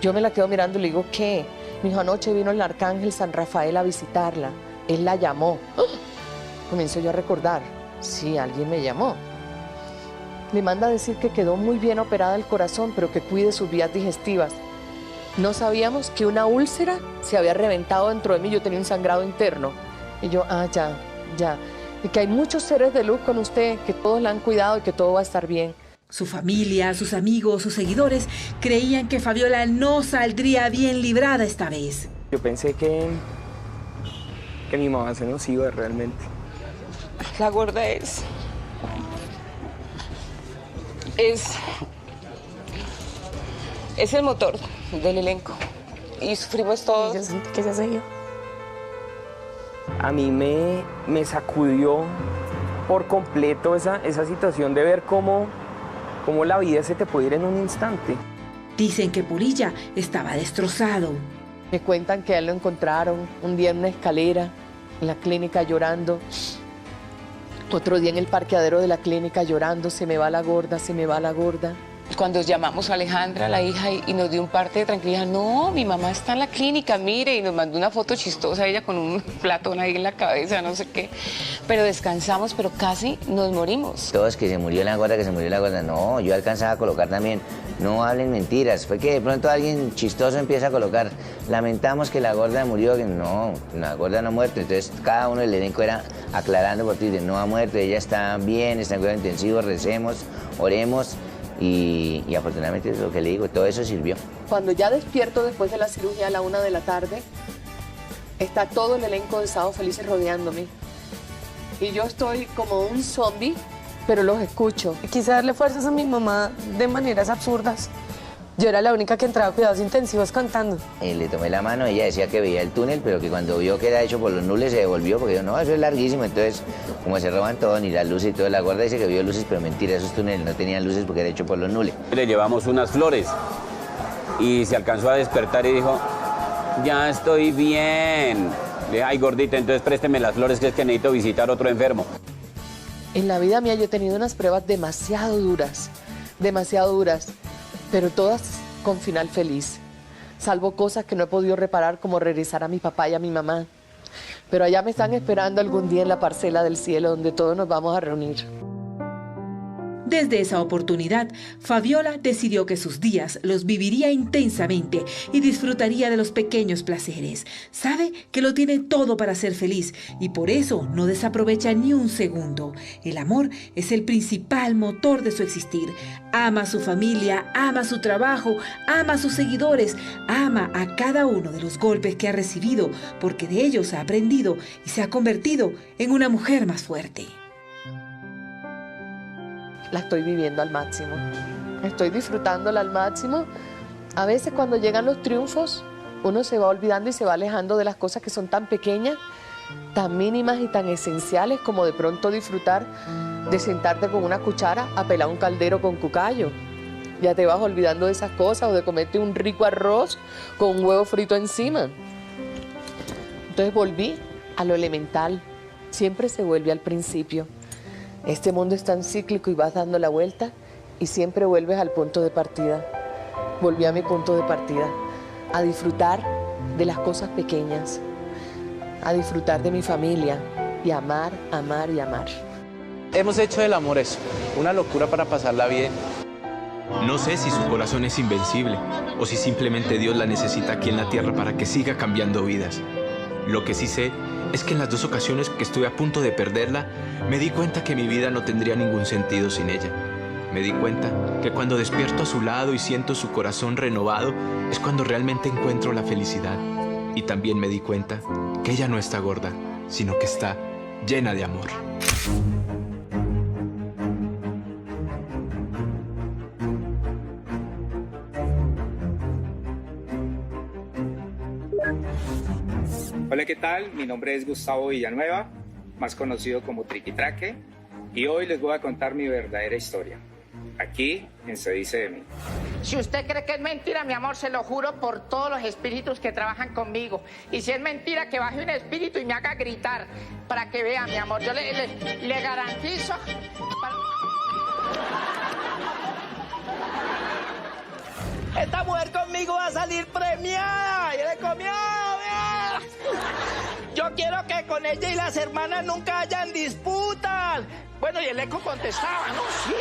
Yo me la quedo mirando y le digo, ¿qué? Me dijo, anoche vino el arcángel San Rafael a visitarla. Él la llamó. ¡Oh! Comienzo yo a recordar, sí, alguien me llamó. Le manda a decir que quedó muy bien operada el corazón, pero que cuide sus vías digestivas. No sabíamos que una úlcera se había reventado dentro de mí, yo tenía un sangrado interno. Y yo, ya. Y que hay muchos seres de luz con usted, que todos la han cuidado y que todo va a estar bien. Su familia, sus amigos, sus seguidores creían que Fabiola no saldría bien librada esta vez. Yo pensé que mi mamá se nos iba realmente. La gorda es el motor del elenco y sufrimos todos. Yo sentí que se iba. A mí me sacudió por completo esa situación de ver cómo la vida se te puede ir en un instante. Dicen que Polilla estaba destrozado. Me cuentan que a él lo encontraron un día en una escalera, en la clínica llorando. Otro día en el parqueadero de la clínica llorando, se me va la gorda, se me va la gorda. Cuando llamamos a Alejandra, la hija, y nos dio un parte de tranquilidad, no, mi mamá está en la clínica, mire, y nos mandó una foto chistosa, ella con un platón ahí en la cabeza, no sé qué. Pero descansamos, pero casi nos morimos. Todos que se murió la gorda, no, yo alcanzaba a colocar también. No hablen mentiras, fue que de pronto alguien chistoso empieza a colocar, lamentamos que la gorda murió, que no, la gorda no ha muerto. Entonces cada uno del elenco era aclarando por ti, de no ha muerto, ella está bien, está en cuidado intensivo, recemos, oremos. Y afortunadamente es lo que le digo, todo eso sirvió. Cuando ya despierto después de la cirugía a la 1 de la tarde, está todo el elenco de Sábado Felices rodeándome. Y yo estoy como un zombie, pero los escucho. Quise darle fuerzas a mi mamá de maneras absurdas. Yo era la única que entraba a cuidados intensivos cantando. Le tomé la mano, ella decía que veía el túnel, pero que cuando vio que era hecho por los nules se devolvió, porque yo, no, eso es larguísimo. Entonces, como se roban todo, ni las luces y todo, la gorda dice que vio luces, pero mentira, esos túneles no tenían luces porque era hecho por los nules. Le llevamos unas flores y se alcanzó a despertar y dijo, ya estoy bien. Le dije, ay gordita, entonces présteme las flores, que es que necesito visitar otro enfermo. En la vida mía yo he tenido unas pruebas demasiado duras, pero todas con final feliz, salvo cosas que no he podido reparar, como regresar a mi papá y a mi mamá. Pero allá me están esperando algún día en la parcela del cielo, donde todos nos vamos a reunir. Desde esa oportunidad, Fabiola decidió que sus días los viviría intensamente y disfrutaría de los pequeños placeres. Sabe que lo tiene todo para ser feliz y por eso no desaprovecha ni un segundo. El amor es el principal motor de su existir. Ama a su familia, ama su trabajo, ama a sus seguidores, ama a cada uno de los golpes que ha recibido, porque de ellos ha aprendido y se ha convertido en una mujer más fuerte. La estoy viviendo al máximo. Estoy disfrutándola al máximo. A veces cuando llegan los triunfos, uno se va olvidando y se va alejando de las cosas que son tan pequeñas, tan mínimas y tan esenciales, como de pronto disfrutar de sentarte con una cuchara a pelar un caldero con cucayo. Ya te vas olvidando de esas cosas, o de comerte un rico arroz con un huevo frito encima. Entonces volví a lo elemental. Siempre se vuelve al principio. Este mundo es tan cíclico y vas dando la vuelta y siempre vuelves al punto de partida. Volví a mi punto de partida, a disfrutar de las cosas pequeñas, a disfrutar de mi familia y amar, amar y amar. Hemos hecho del amor eso, una locura para pasarla bien. No sé si su corazón es invencible o si simplemente Dios la necesita aquí en la tierra para que siga cambiando vidas. Lo que sí sé es que en las 2 ocasiones que estuve a punto de perderla, me di cuenta que mi vida no tendría ningún sentido sin ella. Me di cuenta que cuando despierto a su lado y siento su corazón renovado, es cuando realmente encuentro la felicidad. Y también me di cuenta que ella no está gorda, sino que está llena de amor. Hola, ¿qué tal? Mi nombre es Gustavo Villanueva, más conocido como Triquitraque, y hoy les voy a contar mi verdadera historia, aquí en Se Dice de Mí. Si usted cree que es mentira, mi amor, se lo juro por todos los espíritus que trabajan conmigo. Y si es mentira, que baje un espíritu y me haga gritar, para que vea, mi amor. Yo le garantizo... Esta mujer conmigo va a salir premiada. ¡Ya le comió! ¡Vea! Yo quiero que con ella y las hermanas nunca hayan disputas. Bueno, y el eco contestaba, ¿no? Sí.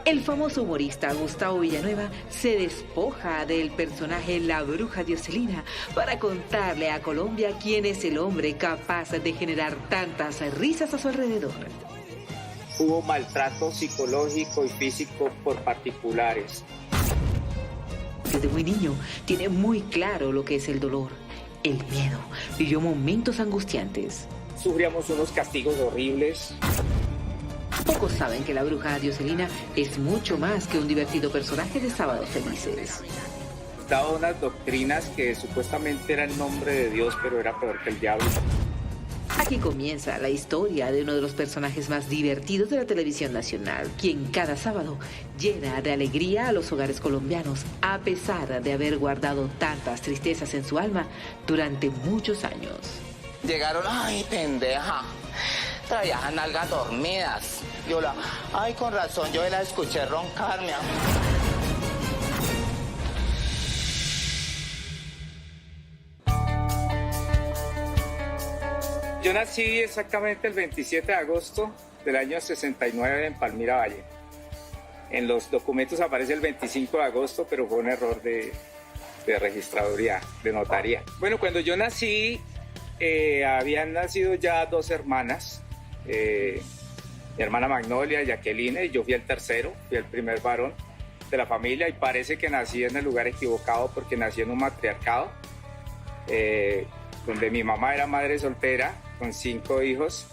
El famoso humorista Gustavo Villanueva se despoja del personaje La Bruja Dioselina para contarle a Colombia quién es el hombre capaz de generar tantas risas a su alrededor. Hubo maltrato psicológico y físico por particulares. Desde muy niño tiene muy claro lo que es el dolor, el miedo. Vivió momentos angustiantes. Sufríamos unos castigos horribles. Pocos saben que la bruja Dioselina es mucho más que un divertido personaje de Sábados Felices. Daba unas doctrinas que supuestamente eran en nombre de Dios, pero era peor que el diablo. Aquí comienza la historia de uno de los personajes más divertidos de la televisión nacional, quien cada sábado llena de alegría a los hogares colombianos, a pesar de haber guardado tantas tristezas en su alma durante muchos años. Llegaron, ay, pendeja. Traía las nalgas dormidas. Yo ay, con razón, yo la escuché roncar, mi amor. Yo nací exactamente el 27 de agosto del año 69 en Palmira Valle. En los documentos aparece el 25 de agosto, pero fue un error de registraduría, de notaría. Bueno, cuando yo nací, habían nacido ya 2 hermanas. Mi hermana Magnolia, Jacqueline, y yo fui el tercero, fui el primer varón de la familia, y parece que nací en el lugar equivocado porque nací en un matriarcado, donde mi mamá era madre soltera con 5 hijos.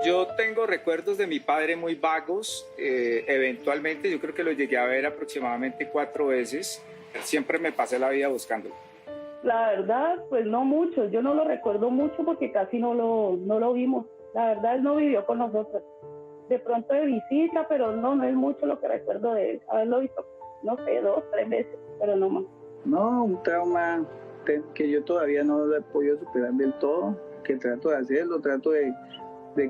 Yo tengo recuerdos de mi padre muy vagos. Eventualmente yo creo que lo llegué a ver aproximadamente 4 veces. Siempre me pasé la vida buscándolo. La verdad, pues no mucho. Yo no lo recuerdo mucho porque casi no lo vimos. La verdad, él no vivió con nosotros. de pronto de visita, pero no es mucho lo que recuerdo de él. Haberlo visto, no sé, 2, 3 veces, pero no más. No, un trauma que yo todavía no lo he podido superar del todo, que trato de hacerlo, trato de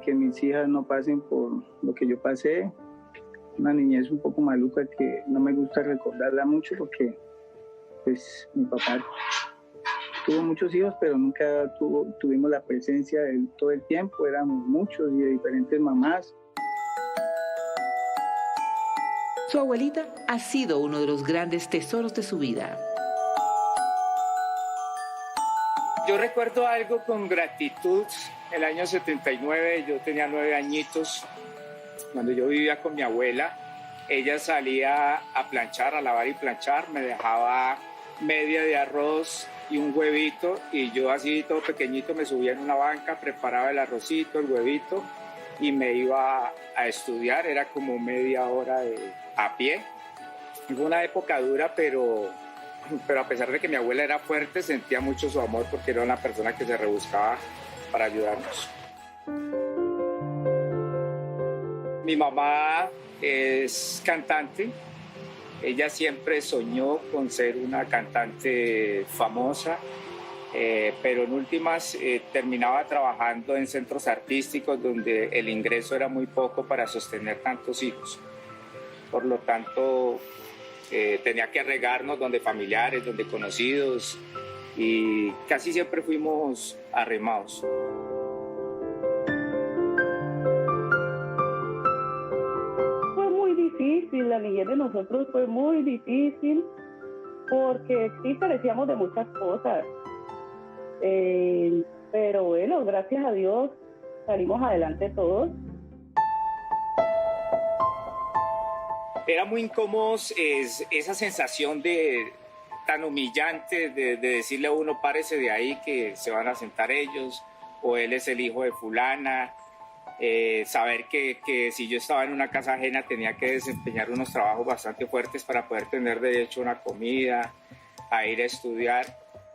que mis hijas no pasen por lo que yo pasé. Una niñez un poco maluca que no me gusta recordarla mucho porque pues mi papá tuvo muchos hijos, pero nunca tuvimos la presencia de él todo el tiempo, éramos muchos y de diferentes mamás. Su abuelita ha sido uno de los grandes tesoros de su vida. Yo recuerdo algo con gratitud. El año 79, yo tenía 9 añitos. Cuando yo vivía con mi abuela, ella salía a planchar, a lavar y planchar. Me dejaba media de arroz y un huevito. Y yo así todo pequeñito me subía en una banca, preparaba el arrocito, el huevito y me iba a estudiar. Era como media hora a pie. Fue una época dura, pero a pesar de que mi abuela era fuerte, sentía mucho su amor porque era una persona que se rebuscaba para ayudarnos. Mi mamá es cantante. Ella siempre soñó con ser una cantante famosa, pero en últimas terminaba trabajando en centros artísticos donde el ingreso era muy poco para sostener tantos hijos. Por lo tanto, tenía que arregarnos donde familiares, donde conocidos, y casi siempre fuimos arremados. Fue muy difícil, la niñez de nosotros fue muy difícil, porque sí carecíamos de muchas cosas. Pero bueno, gracias a Dios salimos adelante todos. Era muy incómodo esa sensación tan humillante de decirle a uno, párese de ahí que se van a sentar ellos, o él es el hijo de fulana, saber que si yo estaba en una casa ajena tenía que desempeñar unos trabajos bastante fuertes para poder tener derecho a una comida, a ir a estudiar.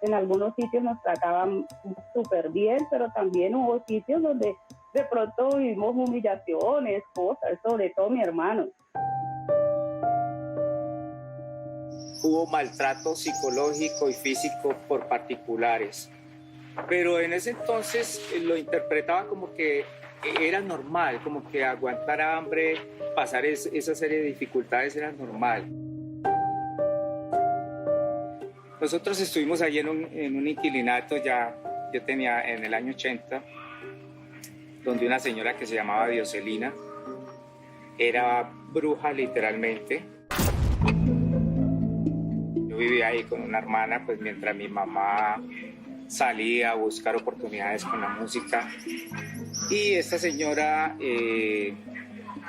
En algunos sitios nos trataban súper bien, pero también hubo sitios donde de pronto vivimos humillaciones, cosas, sobre todo mi hermano. Hubo maltrato psicológico y físico por particulares, pero en ese entonces lo interpretaba como que era normal, como que aguantar hambre, pasar esa serie de dificultades era normal. Nosotros estuvimos allí en un inquilinato, yo tenía en el año 80, donde una señora que se llamaba Dioselina era bruja literalmente. Yo vivía ahí con una hermana, pues mientras mi mamá salía a buscar oportunidades con la música. Y esta señora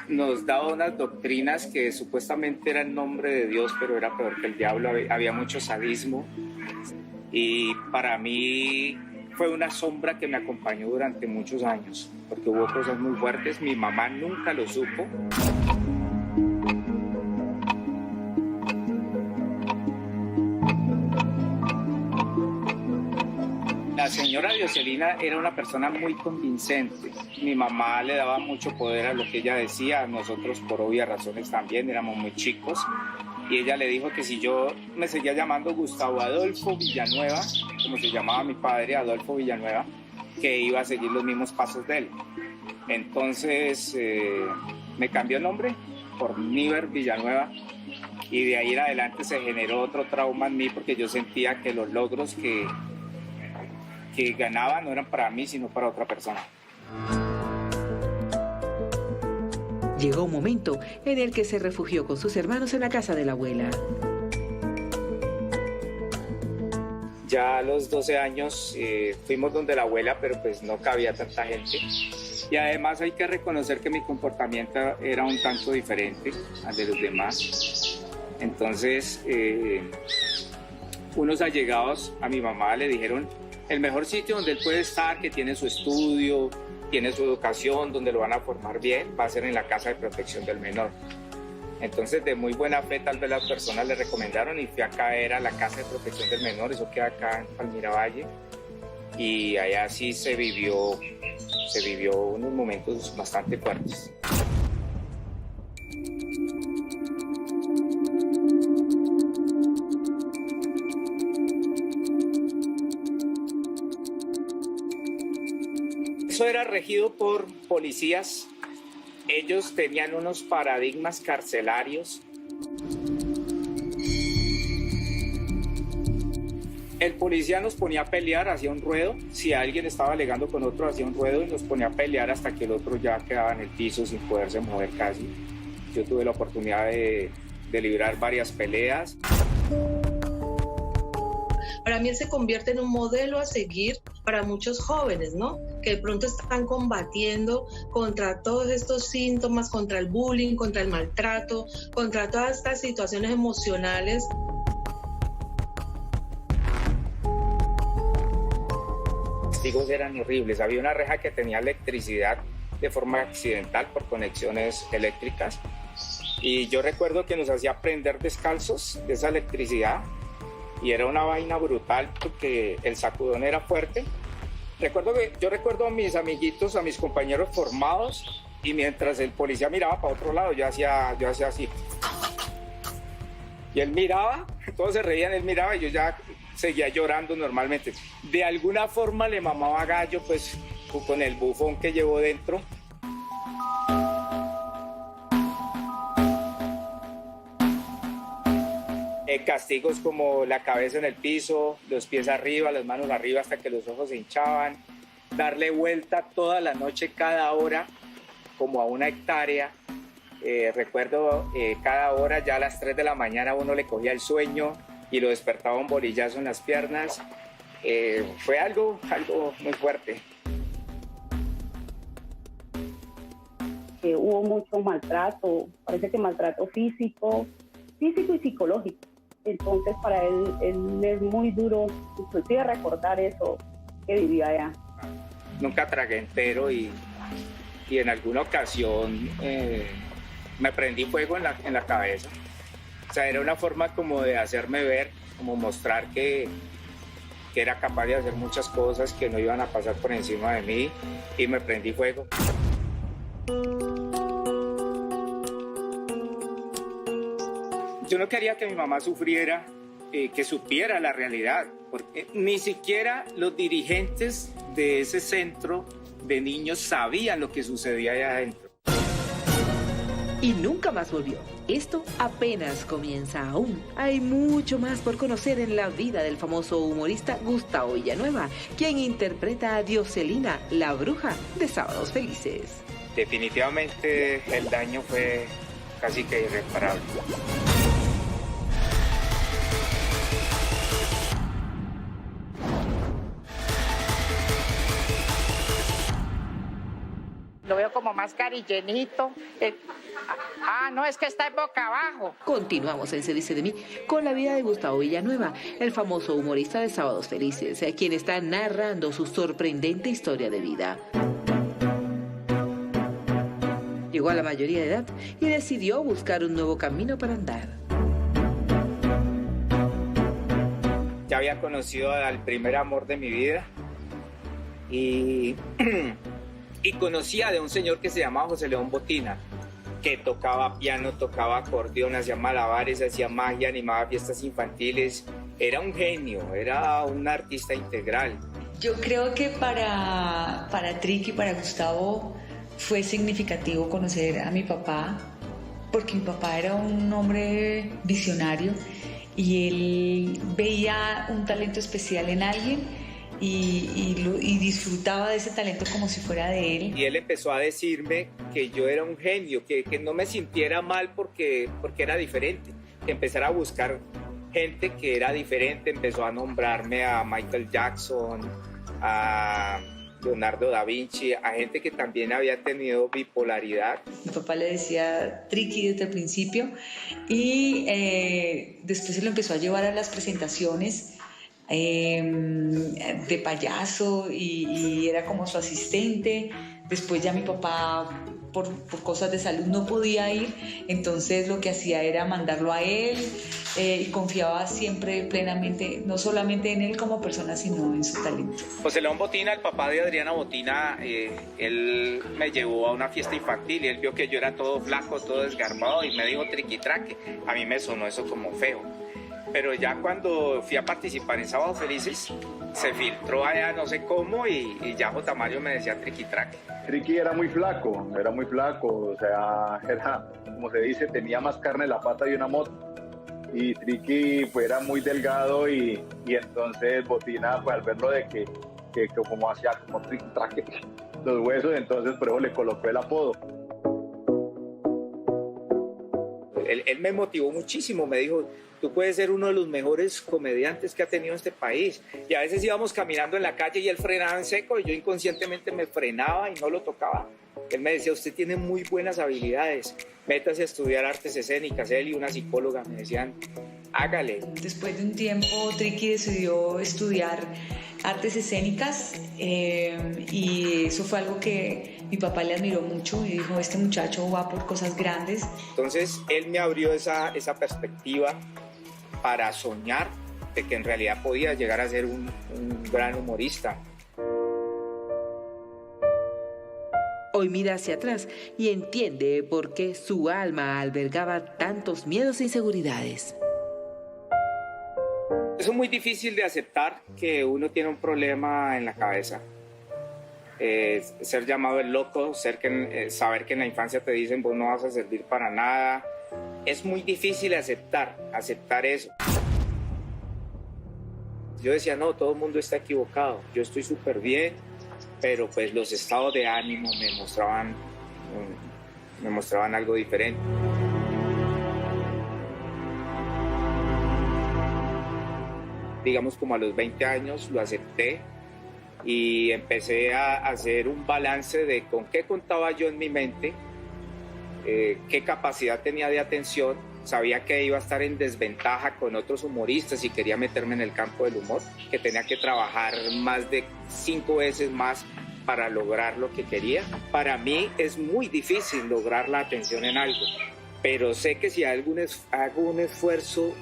nos daba unas doctrinas que supuestamente eran en nombre de Dios, pero era peor que el diablo, había mucho sadismo. Y para mí fue una sombra que me acompañó durante muchos años, porque hubo cosas muy fuertes, mi mamá nunca lo supo. La señora Dioselina era una persona muy convincente. Mi mamá le daba mucho poder a lo que ella decía. Nosotros, por obvias razones, también éramos muy chicos. Y ella le dijo que si yo me seguía llamando Gustavo Adolfo Villanueva, como se llamaba mi padre, Adolfo Villanueva, que iba a seguir los mismos pasos de él. Entonces me cambió el nombre por Niver Villanueva. Y de ahí en adelante se generó otro trauma en mí, porque yo sentía que los logros que ganaba no eran para mí, sino para otra persona. Llegó un momento en el que se refugió con sus hermanos en la casa de la abuela. Ya a los 12 años fuimos donde la abuela, pero pues no cabía tanta gente. Y además hay que reconocer que mi comportamiento era un tanto diferente al de los demás. Entonces, unos allegados a mi mamá le dijeron: el mejor sitio donde él puede estar, que tiene su estudio, tiene su educación, donde lo van a formar bien, va a ser en la Casa de Protección del Menor. Entonces, de muy buena fe, tal vez las personas le recomendaron y fui a caer a la Casa de Protección del Menor, eso queda acá en Palmira Valle, y allá sí se vivió unos momentos bastante fuertes. Eso era regido por policías. Ellos tenían unos paradigmas carcelarios. El policía nos ponía a pelear, hacía un ruedo. Si alguien estaba alegando con otro, hacía un ruedo y nos ponía a pelear hasta que el otro ya quedaba en el piso sin poderse mover casi. Yo tuve la oportunidad de librar varias peleas. Para mí él se convierte en un modelo a seguir para muchos jóvenes, ¿no? Que de pronto están combatiendo contra todos estos síntomas, contra el bullying, contra el maltrato, contra todas estas situaciones emocionales. Los castigos eran horribles. Había una reja que tenía electricidad de forma accidental por conexiones eléctricas. Y yo recuerdo que nos hacía prender descalzos de esa electricidad. Y era una vaina brutal porque el sacudón era fuerte. Yo recuerdo a mis amiguitos, a mis compañeros formados, y mientras el policía miraba para otro lado, yo hacía así. Y él miraba, todos se reían, él miraba y yo ya seguía llorando normalmente. De alguna forma le mamaba gallo, pues, con el bufón que llevó dentro. Castigos como la cabeza en el piso, los pies arriba, las manos arriba hasta que los ojos se hinchaban, darle vuelta toda la noche, cada hora, como a 1 hectárea. Recuerdo cada hora, ya a las 3 de la mañana uno le cogía el sueño y lo despertaba un bolillazo en las piernas. Fue algo muy fuerte. Hubo mucho maltrato, parece que maltrato físico y psicológico. Entonces para él es muy duro inclusive recordar eso que vivía allá. Nunca tragué entero y en alguna ocasión me prendí fuego en la cabeza. O sea, era una forma como de hacerme ver, como mostrar que era capaz de hacer muchas cosas que no iban a pasar por encima de mí, y me prendí fuego. Yo no quería que mi mamá sufriera, que supiera la realidad, porque ni siquiera los dirigentes de ese centro de niños sabían lo que sucedía allá adentro. Y nunca más volvió. Esto apenas comienza aún. Hay mucho más por conocer en la vida del famoso humorista Gustavo Villanueva, quien interpreta a Dioselina, la bruja de Sábados Felices. Definitivamente el daño fue casi que irreparable. Lo veo como más carillenito. No, es que está en boca abajo. Continuamos en Se dice de mí con la vida de Gustavo Villanueva, el famoso humorista de Sábados Felices, quien está narrando su sorprendente historia de vida. Llegó a la mayoría de edad y decidió buscar un nuevo camino para andar. Ya había conocido al primer amor de mi vida y conocía de un señor que se llamaba José León Botina, que tocaba piano, tocaba acordeón, hacía malabares, hacía magia, animaba fiestas infantiles. Era un genio, era un artista integral. Yo creo que para Triqui, para Gustavo, fue significativo conocer a mi papá, porque mi papá era un hombre visionario y él veía un talento especial en alguien y disfrutaba de ese talento como si fuera de él. Y él empezó a decirme que yo era un genio, que no me sintiera mal porque era diferente, que empezara a buscar gente que era diferente. Empezó a nombrarme a Michael Jackson, a Leonardo da Vinci, a gente que también había tenido bipolaridad. Mi papá le decía Triqui desde el principio y después se lo empezó a llevar a las presentaciones de payaso y era como su asistente. Después ya mi papá por cosas de salud no podía ir, entonces lo que hacía era mandarlo a él y confiaba siempre plenamente, no solamente en él como persona, sino en su talento. José León Botina, el papá de Adriana Botina, él me llevó a una fiesta infantil y él vio que yo era todo flaco, todo desgarbado y me dijo triquitraque. A mí me sonó eso como feo. Pero ya cuando fui a participar en Sábados Felices, Se filtró allá no sé cómo y ya J. Mario me decía triqui-traque. Triqui era muy flaco, o sea, era, como se dice, tenía más carne en la pata de una moto. Y Triqui pues, era muy delgado y entonces Botina, pues al verlo de que como hacía como triqui-traque los huesos, entonces por eso le colocó el apodo. Él me motivó muchísimo, me dijo, tú puedes ser uno de los mejores comediantes que ha tenido este país. Y a veces íbamos caminando en la calle y él frenaba en seco y yo inconscientemente me frenaba y no lo tocaba. Él me decía, usted tiene muy buenas habilidades, métase a estudiar artes escénicas. Él y una psicóloga me decían, hágale. Después de un tiempo, Triqui decidió estudiar artes escénicas y eso fue algo que mi papá le admiró mucho y dijo, este muchacho va por cosas grandes. Entonces él me abrió esa perspectiva para soñar de que en realidad podía llegar a ser un gran humorista. Hoy mira hacia atrás y entiende por qué su alma albergaba tantos miedos e inseguridades. Es muy difícil de aceptar que uno tiene un problema en la cabeza. Ser llamado el loco, saber que en la infancia te dicen vos no vas a servir para nada. Es muy difícil aceptar eso. Yo decía, no, todo el mundo está equivocado, yo estoy súper bien, pero pues los estados de ánimo me mostraban algo diferente. Digamos como a los 20 años lo acepté y empecé a hacer un balance de con qué contaba yo en mi mente, qué capacidad tenía de atención. Sabía que iba a estar en desventaja con otros humoristas y quería meterme en el campo del humor, que tenía que trabajar más de 5 veces más para lograr lo que quería. Para mí es muy difícil lograr la atención en algo, pero sé que si hago un esfuerzo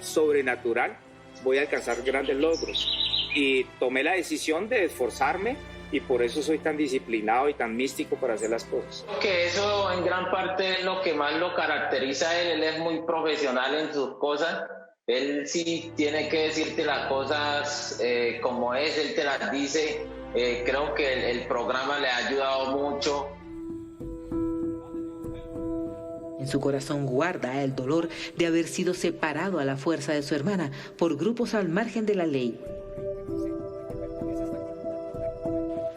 sobrenatural, voy a alcanzar grandes logros. Y tomé la decisión de esforzarme y por eso soy tan disciplinado y tan místico para hacer las cosas. Que eso en gran parte es lo que más lo caracteriza a él. Él es muy profesional en sus cosas. Él sí tiene que decirte las cosas como es, él te las dice. Creo que el programa le ha ayudado mucho. En su corazón guarda el dolor de haber sido separado a la fuerza de su hermana por grupos al margen de la ley.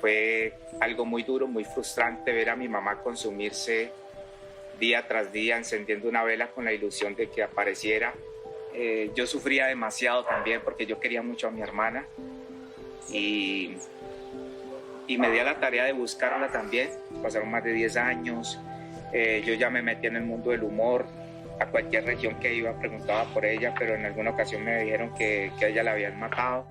Fue algo muy duro, muy frustrante ver a mi mamá consumirse día tras día, encendiendo una vela con la ilusión de que apareciera. Yo sufría demasiado también porque yo quería mucho a mi hermana y me di a la tarea de buscarla también. Pasaron más de 10 años. Yo ya me metí en el mundo del humor. A cualquier región que iba preguntaba por ella, pero en alguna ocasión me dijeron que a ella la habían matado.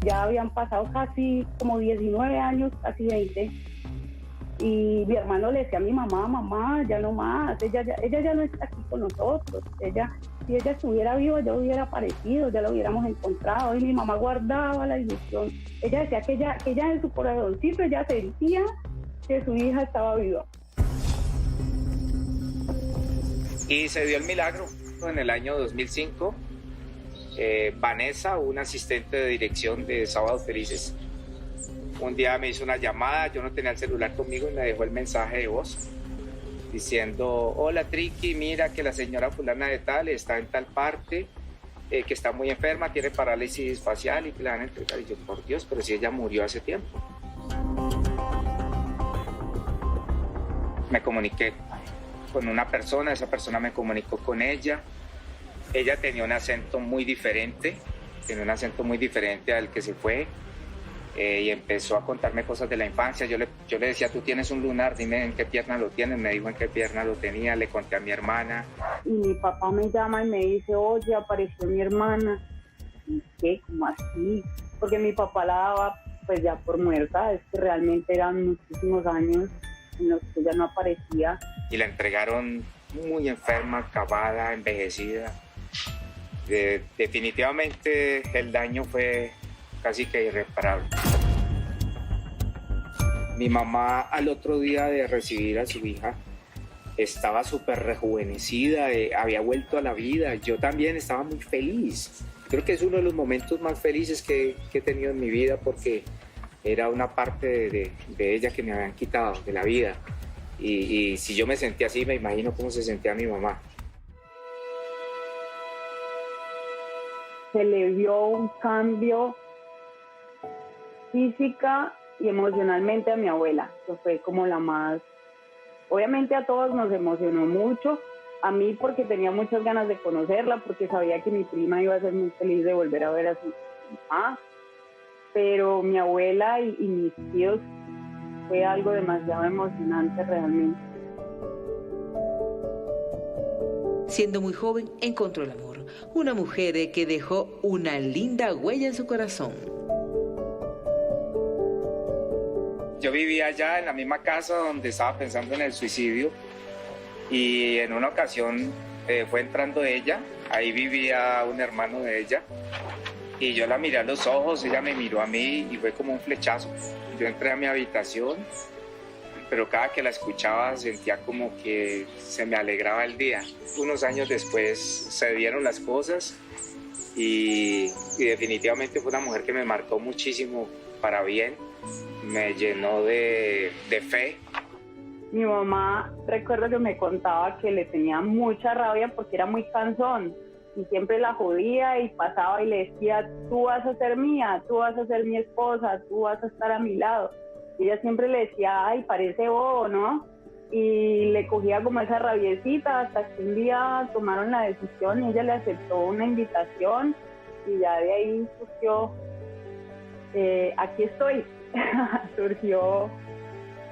Ya habían pasado casi como 19 años, casi 20. Y mi hermano le decía a mi mamá, ya no más, ella ya no está aquí con nosotros. Si ella estuviera viva, ya hubiera aparecido, ya lo hubiéramos encontrado. Y mi mamá guardaba la ilusión. Ella decía que ella en su corazoncito ya sentía que su hija estaba viva. Y se dio el milagro en el año 2005. Vanessa, una asistente de dirección de Sábados Felices, un día me hizo una llamada, yo no tenía el celular conmigo y me dejó el mensaje de voz diciendo: hola Triqui, mira que la señora fulana de tal está en tal parte, que está muy enferma, tiene parálisis facial y que la van a entregar. Y yo, por Dios, pero si ella murió hace tiempo. Me comuniqué con una persona, esa persona me comunicó con ella. Ella tenía un acento muy diferente al que se fue, y empezó a contarme cosas de la infancia. Yo le decía: tú tienes un lunar, dime en qué pierna lo tienes. Me dijo en qué pierna lo tenía, le conté a mi hermana. Y mi papá me llama y me dice: oye, apareció mi hermana. ¿Y qué? ¿Cómo así? Porque mi papá la daba pues ya por muerta, es que realmente eran muchísimos años en los que ella no aparecía. Y la entregaron muy enferma, acabada, envejecida. Definitivamente el daño fue casi que irreparable. Mi mamá, al otro día de recibir a su hija, estaba súper rejuvenecida, había vuelto a la vida. Yo también estaba muy feliz. Creo que es uno de los momentos más felices que he tenido en mi vida porque era una parte de ella que me habían quitado, de la vida. Y si yo me sentía así, me imagino cómo se sentía mi mamá. Se le vio un cambio física y emocionalmente a mi abuela, que fue como la más... Obviamente a todos nos emocionó mucho, a mí porque tenía muchas ganas de conocerla, porque sabía que mi prima iba a ser muy feliz de volver a ver a su mamá, pero mi abuela y mis tíos fue algo demasiado emocionante realmente. Siendo muy joven, encontró el amor, una mujer que dejó una linda huella en su corazón. Yo vivía allá en la misma casa donde estaba pensando en el suicidio y en una ocasión fue entrando ella, ahí vivía un hermano de ella y yo la miré a los ojos, ella me miró a mí y fue como un flechazo. Yo entré a mi habitación, pero cada que la escuchaba sentía como que se me alegraba el día. Unos años después se dieron las cosas y definitivamente fue una mujer que me marcó muchísimo para bien. Me llenó de fe. Mi mamá, recuerdo que me contaba que le tenía mucha rabia porque era muy cansón y siempre la jodía y pasaba y le decía, tú vas a ser mía, tú vas a ser mi esposa, tú vas a estar a mi lado. Y ella siempre le decía, ay, parece bobo, ¿no? Y le cogía como esa rabiecita hasta que un día tomaron la decisión y ella le aceptó una invitación y ya de ahí surgió, aquí estoy. Surgió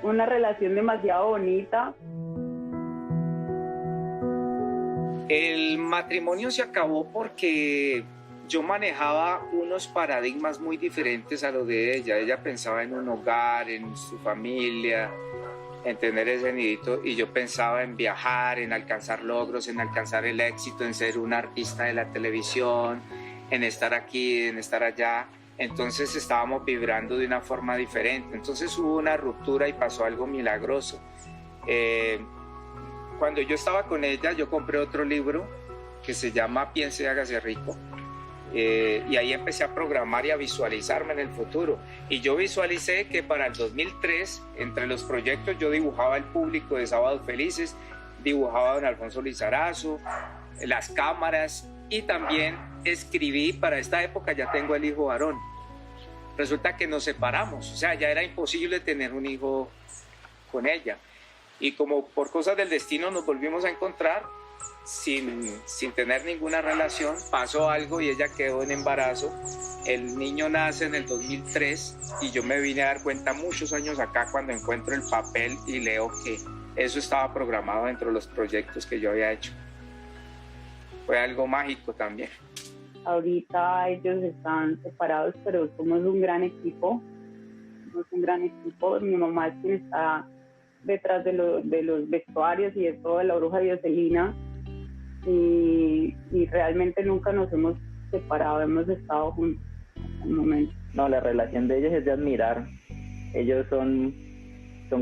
una relación demasiado bonita. El matrimonio se acabó porque yo manejaba unos paradigmas muy diferentes a los de ella. Ella pensaba en un hogar, en su familia, en tener ese nidito, y yo pensaba en viajar, en alcanzar logros, en alcanzar el éxito, en ser un artista de la televisión, en estar aquí, en estar allá. Entonces estábamos vibrando de una forma diferente. Entonces hubo una ruptura y pasó algo milagroso. Cuando yo estaba con ella, yo compré otro libro que se llama Piense y hágase rico. Y ahí empecé a programar y a visualizarme en el futuro. Y yo visualicé que para el 2003, entre los proyectos, yo dibujaba el público de Sábados Felices, dibujaba a don Alfonso Lizarazo, las cámaras, y también escribí, para esta época ya tengo el hijo varón. Resulta que nos separamos, o sea, ya era imposible tener un hijo con ella. Y como por cosas del destino nos volvimos a encontrar sin tener ninguna relación, pasó algo y ella quedó en embarazo. El niño nace en el 2003 y yo me vine a dar cuenta muchos años acá cuando encuentro el papel y leo que eso estaba programado dentro de los proyectos que yo había hecho. Fue algo mágico también. Ahorita ellos están separados, pero somos un gran equipo. Somos un gran equipo. Mi mamá es quien está detrás de los vestuarios y de todo, de la bruja Dioselina. Y realmente nunca nos hemos separado, hemos estado juntos hasta el momento. No, la relación de ellos es de admirar. Ellos son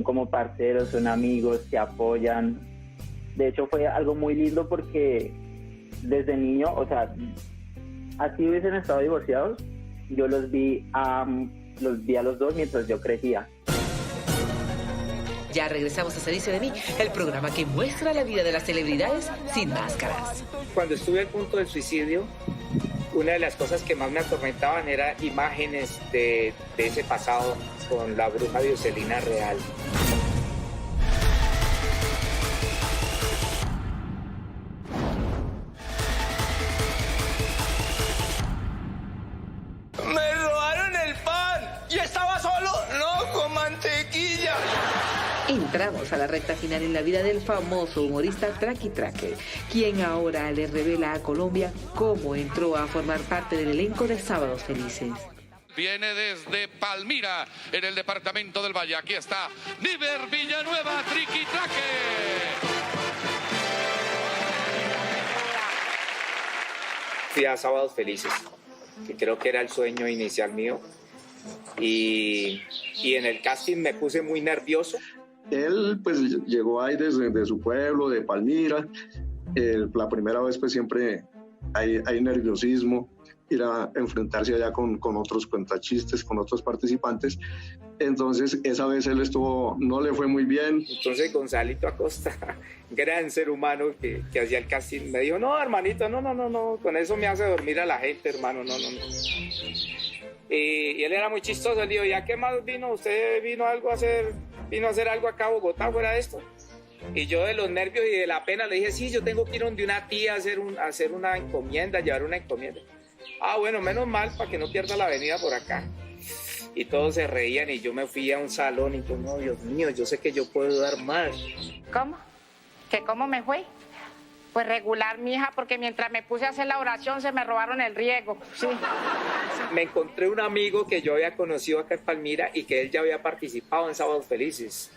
como parceros, son amigos, se apoyan. De hecho fue algo muy lindo porque desde niño, o sea, así hubiesen estado divorciados, yo los vi a los dos mientras yo crecía. Ya regresamos a Se dice de mí, el programa que muestra la vida de las celebridades sin máscaras. Cuando estuve al punto del suicidio, una de las cosas que más me atormentaban era imágenes de ese pasado con la bruja Dioselina real. ¡Me robaron el pan! ¡Y estaba solo! ¡No, con mantequilla! Entramos a la recta final en la vida del famoso humorista Traki Tracker, quien ahora le revela a Colombia cómo entró a formar parte del elenco de Sábados Felices. Viene desde Palmira, en el departamento del Valle. Aquí está Niver Villanueva, Triki Tracker. Fui a Sábados Felices, que creo que era el sueño inicial mío. Y en el casting me puse muy nervioso. Él pues llegó ahí desde su pueblo, de Palmira. La primera vez pues siempre hay nerviosismo, ir a enfrentarse allá con otros cuentachistes, con otros participantes. Entonces esa vez él no le fue muy bien. Entonces Gonzalito Acosta, gran ser humano que hacía el casting, me dijo, no hermanito, no, con eso me hace dormir a la gente, hermano, no. Y él era muy chistoso, él dijo, ¿ya qué más vino? ¿Usted vino a hacer algo acá a Bogotá fuera de esto? Y yo de los nervios y de la pena le dije, sí, yo tengo que ir donde una tía a hacer una encomienda, llevar una encomienda. Ah, bueno, menos mal, para que no pierda la avenida por acá. Y todos se reían y yo me fui a un salón y yo, no, Dios mío, yo sé que yo puedo dar más. ¿Cómo? ¿Que cómo me fue? Pues regular, mija, porque mientras me puse a hacer la oración se me robaron el riego, sí. Me encontré un amigo que yo había conocido acá en Palmira y que él ya había participado en Sábados Felices.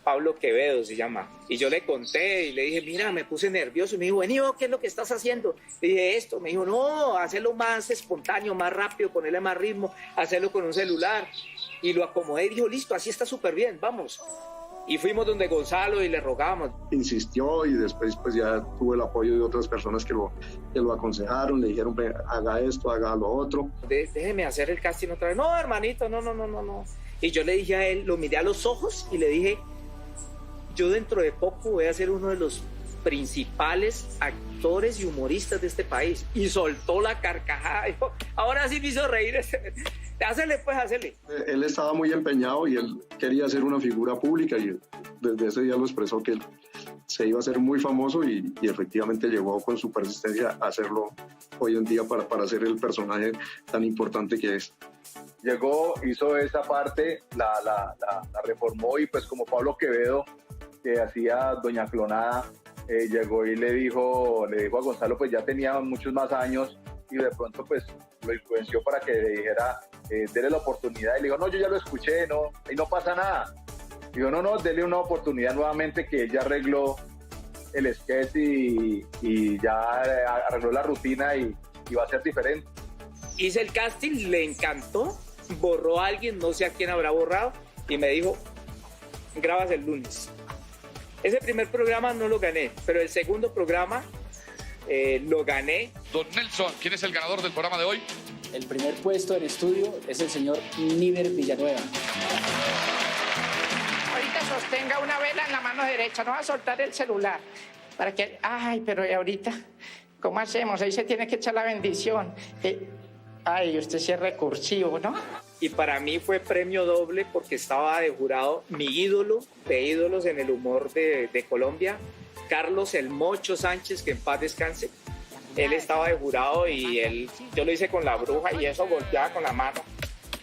Pablo Quevedo se llama. Y yo le conté y le dije, mira, me puse nervioso. Y me dijo, vení, ¿qué es lo que estás haciendo? Le dije, esto. Me dijo, no, hacerlo más espontáneo, más rápido, ponerle más ritmo, hacerlo con un celular. Y lo acomodé y dijo, listo, así está súper bien, vamos. Y fuimos donde Gonzalo y le rogamos. Insistió y después pues ya tuve el apoyo de otras personas que lo aconsejaron, le dijeron, haga esto, haga lo otro. Déjeme hacer el casting otra vez. No, hermanito, no. Y yo le dije a él, lo miré a los ojos y le dije, yo dentro de poco voy a ser uno de los principales actores y humoristas de este país. Y soltó la carcajada. Dijo, ahora sí me hizo reír. Hacele, pues, hacele. Él estaba muy empeñado y él quería ser una figura pública y desde ese día lo expresó que él se iba a hacer muy famoso y efectivamente llegó con su persistencia a hacerlo hoy en día para ser el personaje tan importante que es. Llegó, hizo esa parte, la reformó y pues como Pablo Quevedo, que hacía Doña Clonada, llegó y le dijo a Gonzalo, pues ya tenía muchos más años y de pronto pues lo influenció para que le dijera, dele la oportunidad. Y le dijo, no, yo ya lo escuché, y no pasa nada. Digo, no, dele una oportunidad nuevamente, que ella arregló el sketch y ya arregló la rutina y va a ser diferente. Hice el casting, le encantó, borró a alguien, no sé a quién habrá borrado, y me dijo, grabas el lunes. Ese primer programa no lo gané, pero el segundo programa lo gané. Don Nelson, ¿quién es el ganador del programa de hoy? El primer puesto en estudio es el señor Niver Villanueva. Ahorita sostenga una vela en la mano derecha, no va a soltar el celular. Para que, ay, pero ¿y ahorita cómo hacemos? Ahí se tiene que echar la bendición. Ay, usted sí es recursivo, ¿no? Y para mí fue premio doble porque estaba de jurado mi ídolo de ídolos en el humor de Colombia, Carlos El Mocho Sánchez, que en paz descanse. Él estaba de jurado y yo lo hice con la bruja y eso volteaba con la mano.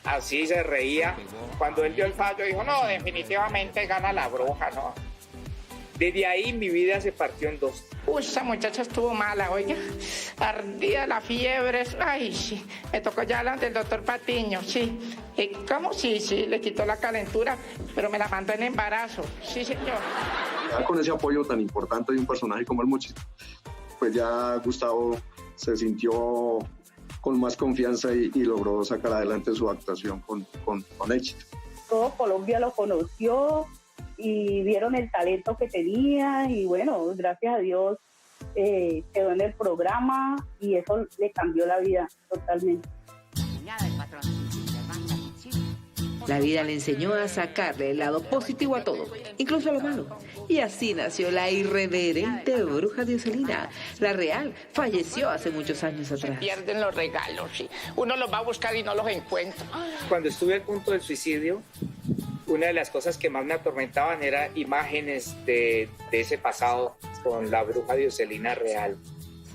Así se reía. Cuando él vio el fallo dijo, no, definitivamente gana la bruja, ¿no? Desde ahí mi vida se partió en dos. Uy, esa muchacha estuvo mala, oiga. Ardía la fiebre. Ay, sí. Me tocó ya delante del doctor Patiño, sí. ¿Cómo? Sí, le quitó la calentura, pero me la mandó en embarazo. Sí, señor. Ya con ese apoyo tan importante de un personaje como el Mochito, pues ya Gustavo se sintió con más confianza y logró sacar adelante su actuación con éxito. Todo Colombia lo conoció y vieron el talento que tenía y bueno, gracias a Dios quedó en el programa y eso le cambió la vida totalmente. La vida le enseñó a sacarle el lado positivo a todo, incluso a lo malo. Y así nació la irreverente bruja Dioselina. La real falleció hace muchos años atrás. Se pierden los regalos, sí. Uno los va a buscar y no los encuentra. Cuando estuve al punto del suicidio, una de las cosas que más me atormentaban era imágenes de ese pasado con la bruja Dioselina real.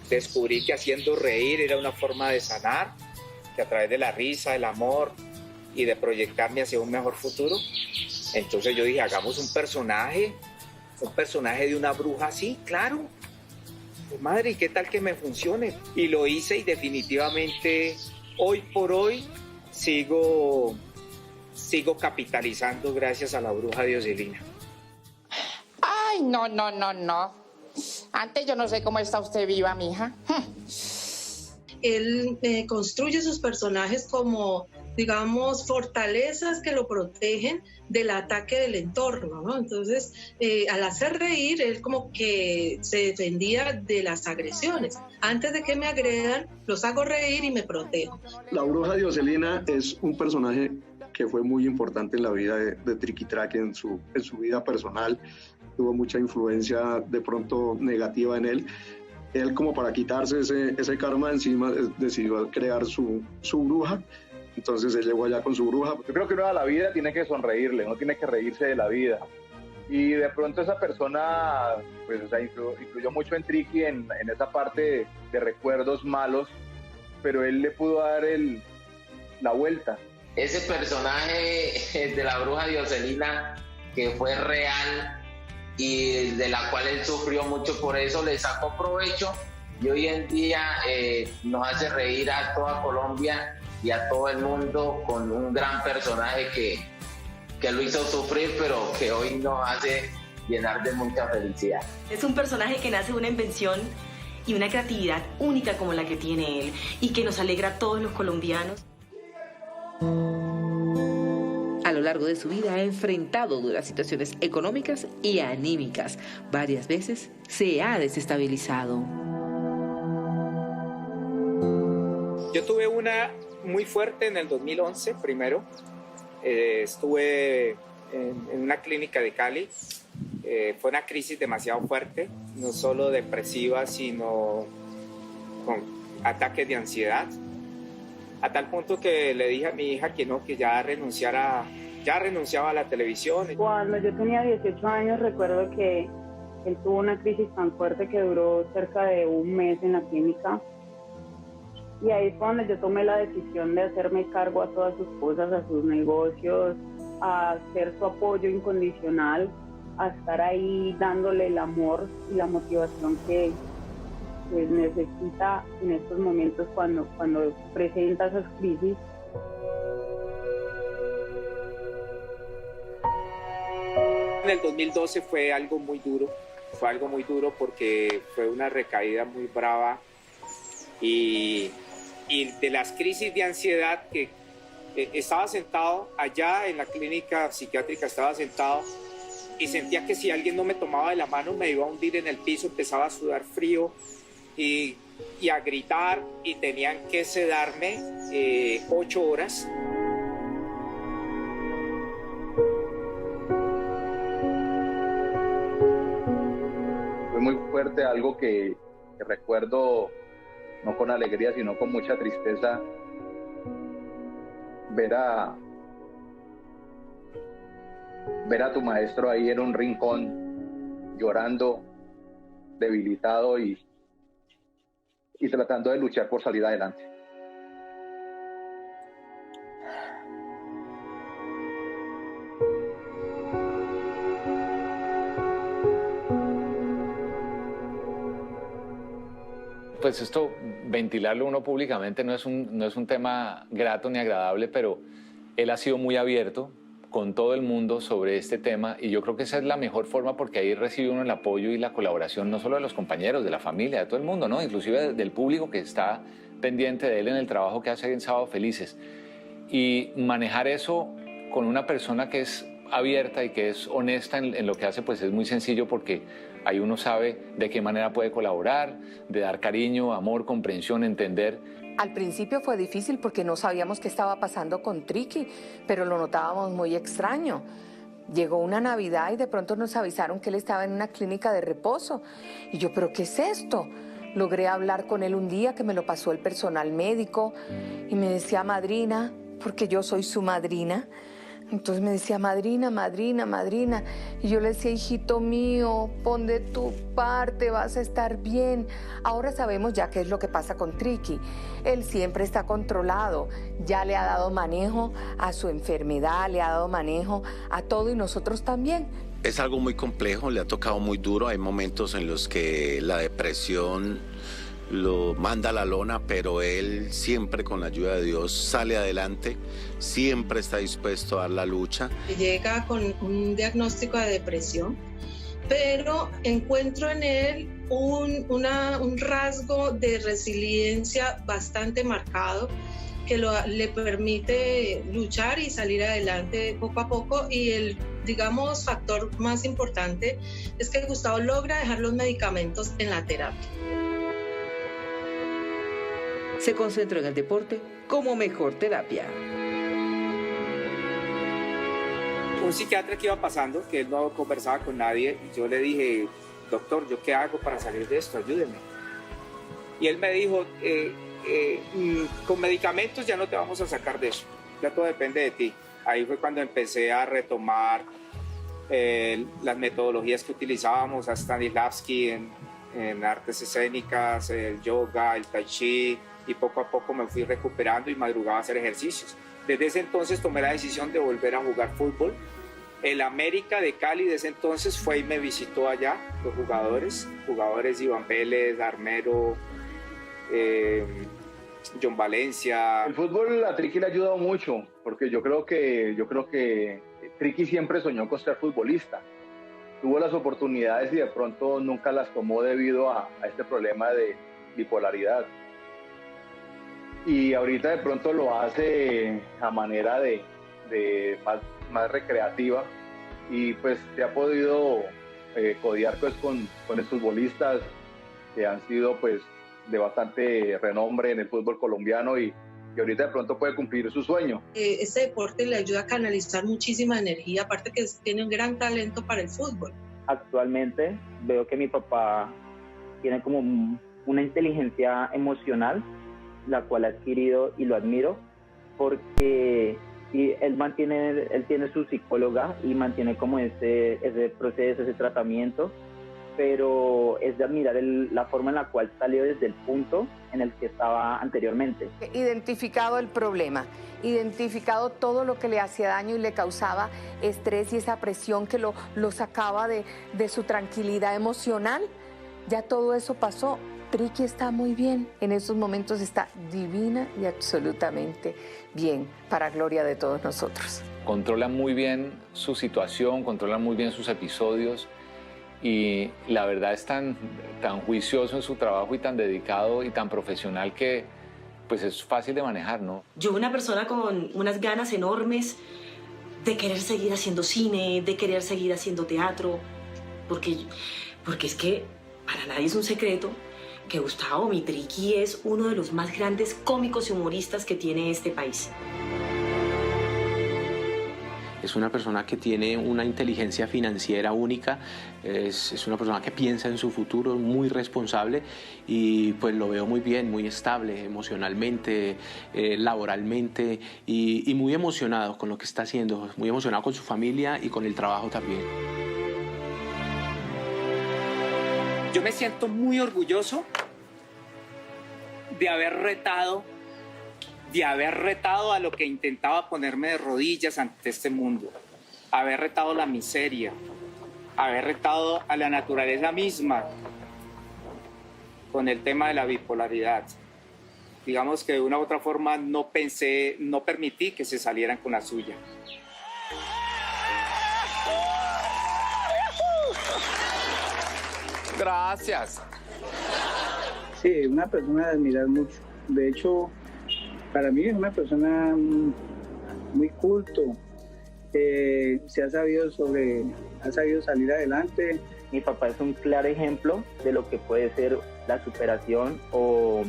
Descubrí que haciendo reír era una forma de sanar, que a través de la risa, el amor y de proyectarme hacia un mejor futuro. Entonces yo dije, hagamos un personaje de una bruja así, claro. Madre, ¿y qué tal que me funcione? Y lo hice y definitivamente hoy por hoy sigo capitalizando gracias a la bruja Dioselina. Ay, no. Antes yo no sé cómo está usted viva, mija. él construye sus personajes como, digamos, fortalezas que lo protegen del ataque del entorno, ¿no? Entonces, al hacer reír, él como que se defendía de las agresiones. Antes de que me agredan, los hago reír y me protejo. La bruja Dioselina es un personaje que fue muy importante en la vida de Triqui Traque, en su vida personal. Tuvo mucha influencia de pronto negativa en él. Él, como para quitarse ese karma de encima, decidió crear su bruja. Entonces él llegó allá con su bruja. Yo creo que uno a la vida tiene que sonreírle, uno tiene que reírse de la vida. Y de pronto esa persona, pues, o sea, influyó mucho en Triqui en esa parte de recuerdos malos, pero él le pudo dar la vuelta. Ese personaje de la bruja Dioselina, que fue real y de la cual él sufrió mucho, por eso le sacó provecho y hoy en día nos hace reír a toda Colombia y a todo el mundo con un gran personaje que lo hizo sufrir, pero que hoy nos hace llenar de mucha felicidad. Es un personaje que nace de una invención y una creatividad única como la que tiene él y que nos alegra a todos los colombianos. A lo largo de su vida ha enfrentado duras situaciones económicas y anímicas. Varias veces se ha desestabilizado. Yo tuve una muy fuerte en el 2011, primero. Estuve en una clínica de Cali. Fue una crisis demasiado fuerte, no solo depresiva, sino con ataques de ansiedad. A tal punto que le dije a mi hija que no, que ya renunciaba a la televisión. Cuando yo tenía 18 años, recuerdo que él tuvo una crisis tan fuerte que duró cerca de un mes en la clínica. Y ahí fue donde yo tomé la decisión de hacerme cargo a todas sus cosas, a sus negocios, a ser su apoyo incondicional, a estar ahí dándole el amor y la motivación que necesita en estos momentos cuando presenta esas crisis. En el 2012 fue algo muy duro porque fue una recaída muy brava y de las crisis de ansiedad que estaba sentado allá en la clínica psiquiátrica, estaba sentado y sentía que si alguien no me tomaba de la mano me iba a hundir en el piso, empezaba a sudar frío y a gritar y tenían que sedarme 8 horas. Fue muy fuerte, algo que recuerdo no con alegría, sino con mucha tristeza, ver a tu maestro ahí en un rincón, llorando, debilitado y tratando de luchar por salir adelante. Pues esto, ventilarlo uno públicamente no es un tema grato ni agradable, pero él ha sido muy abierto con todo el mundo sobre este tema y yo creo que esa es la mejor forma porque ahí recibe uno el apoyo y la colaboración no solo de los compañeros, de la familia, de todo el mundo, ¿no? Inclusive del público que está pendiente de él en el trabajo que hace en Sábado Felices. Y manejar eso con una persona que es abierta y que es honesta en lo que hace, pues es muy sencillo porque ahí uno sabe de qué manera puede colaborar, de dar cariño, amor, comprensión, entender. Al principio fue difícil porque no sabíamos qué estaba pasando con Triqui, pero lo notábamos muy extraño. Llegó una Navidad y de pronto nos avisaron que él estaba en una clínica de reposo. Y yo, ¿pero qué es esto? Logré hablar con él un día que me lo pasó el personal médico y me decía madrina, porque yo soy su madrina. Entonces me decía, madrina, madrina, madrina. Y yo le decía, hijito mío, pon de tu parte, vas a estar bien. Ahora sabemos ya qué es lo que pasa con Triqui. Él siempre está controlado. Ya le ha dado manejo a su enfermedad, le ha dado manejo a todo y nosotros también. Es algo muy complejo, le ha tocado muy duro. Hay momentos en los que la depresión lo manda a la lona, pero él siempre con la ayuda de Dios sale adelante, siempre está dispuesto a dar la lucha. Llega con un diagnóstico de depresión pero encuentro en él un rasgo de resiliencia bastante marcado que le permite luchar y salir adelante poco a poco. Y el, digamos, factor más importante es que Gustavo logra dejar los medicamentos en la terapia. Se concentró en el deporte como mejor terapia. Un psiquiatra que iba pasando, que él no conversaba con nadie, y yo le dije, doctor, ¿yo qué hago para salir de esto? Ayúdeme. Y él me dijo, con medicamentos ya no te vamos a sacar de eso, ya todo depende de ti. Ahí fue cuando empecé a retomar las metodologías que utilizábamos a Stanislavski en artes escénicas, el yoga, el tai chi, y poco a poco me fui recuperando y madrugaba a hacer ejercicios. Desde ese entonces tomé la decisión de volver a jugar fútbol. El América de Cali de ese entonces fue y me visitó allá, los jugadores Iván Vélez, Armero, John Valencia. El fútbol a Triqui le ha ayudado mucho, porque yo creo que Triqui siempre soñó con ser futbolista. Tuvo las oportunidades y de pronto nunca las tomó debido a este problema de bipolaridad. Y ahorita de pronto lo hace a manera de más recreativa, y pues se ha podido codear pues con futbolistas que han sido pues de bastante renombre en el fútbol colombiano, y ahorita de pronto puede cumplir su sueño. Este deporte le ayuda a canalizar muchísima energía, aparte que tiene un gran talento para el fútbol. Actualmente veo que mi papá tiene como una inteligencia emocional, la cual ha adquirido, y lo admiro, porque él tiene su psicóloga y mantiene como ese proceso, ese tratamiento, pero es de admirar la forma en la cual salió desde el punto en el que estaba anteriormente. Identificado el problema, identificado todo lo que le hacía daño y le causaba estrés y esa presión que lo sacaba de su tranquilidad emocional, ya todo eso pasó. Triqui está muy bien, en estos momentos está divina y absolutamente bien, para gloria de todos nosotros. Controla muy bien su situación, controla muy bien sus episodios, y la verdad es tan juicioso en su trabajo y tan dedicado y tan profesional que pues es fácil de manejar, ¿no? Yo, una persona con unas ganas enormes de querer seguir haciendo cine, de querer seguir haciendo teatro, porque es que para nadie es un secreto que Gustavo, mi Triqui, es uno de los más grandes cómicos y humoristas que tiene este país. Es una persona que tiene una inteligencia financiera única, es una persona que piensa en su futuro, muy responsable, y pues lo veo muy bien, muy estable emocionalmente, laboralmente, y muy emocionado con lo que está haciendo, muy emocionado con su familia y con el trabajo también. Yo me siento muy orgulloso de haber retado a lo que intentaba ponerme de rodillas ante este mundo, haber retado la miseria, haber retado a la naturaleza misma con el tema de la bipolaridad. Digamos que de una u otra forma no permití que se salieran con la suya. Gracias. Sí, una persona de admirar mucho. De hecho, para mí es una persona muy culto. Ha sabido salir adelante. Mi papá es un claro ejemplo de lo que puede ser la superación o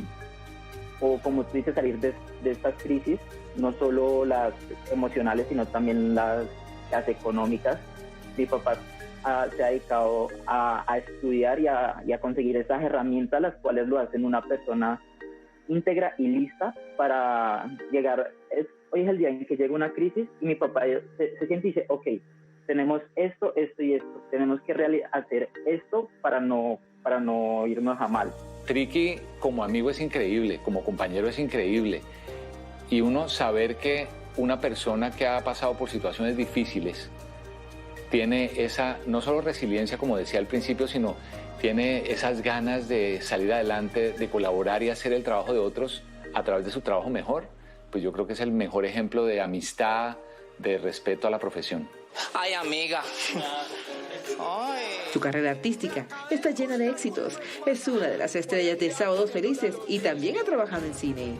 como tú dices, salir de estas crisis, no solo las emocionales, sino también las económicas. Mi papá se ha dedicado a estudiar y a conseguir esas herramientas, las cuales lo hacen una persona íntegra y lista para llegar. Hoy es el día en que llega una crisis y mi papá se siente y dice, ok, tenemos esto y esto, tenemos que hacer esto para no irnos a mal. Triqui como amigo es increíble, como compañero es increíble, y uno saber que una persona que ha pasado por situaciones difíciles tiene esa, no solo resiliencia, como decía al principio, sino tiene esas ganas de salir adelante, de colaborar y hacer el trabajo de otros a través de su trabajo mejor, pues yo creo que es el mejor ejemplo de amistad, de respeto a la profesión. Ay, amiga. Su carrera artística está llena de éxitos. Es una de las estrellas de Sábados Felices y también ha trabajado en cine.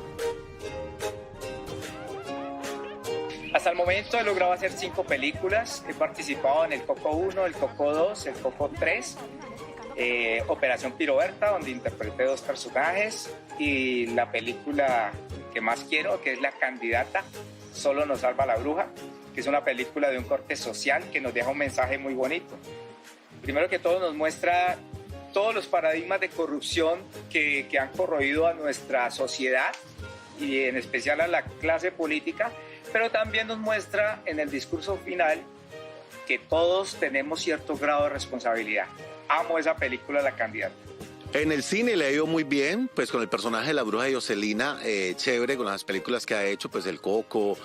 Hasta el momento he logrado hacer 5 películas. He participado en El Coco 1, El Coco 2, El Coco 3, Operación Piroberta, donde interpreté 2 personajes, y la película que más quiero, que es La Candidata, Solo nos salva la bruja, que es una película de un corte social que nos deja un mensaje muy bonito. Primero que todo nos muestra todos los paradigmas de corrupción que han corroído a nuestra sociedad y en especial a la clase política, pero también nos muestra en el discurso final que todos tenemos cierto grado de responsabilidad. Amo esa película, La Candidata. En el cine le ha ido muy bien, pues con el personaje de la bruja de Jocelina, chévere con las películas que ha hecho, pues El Coco,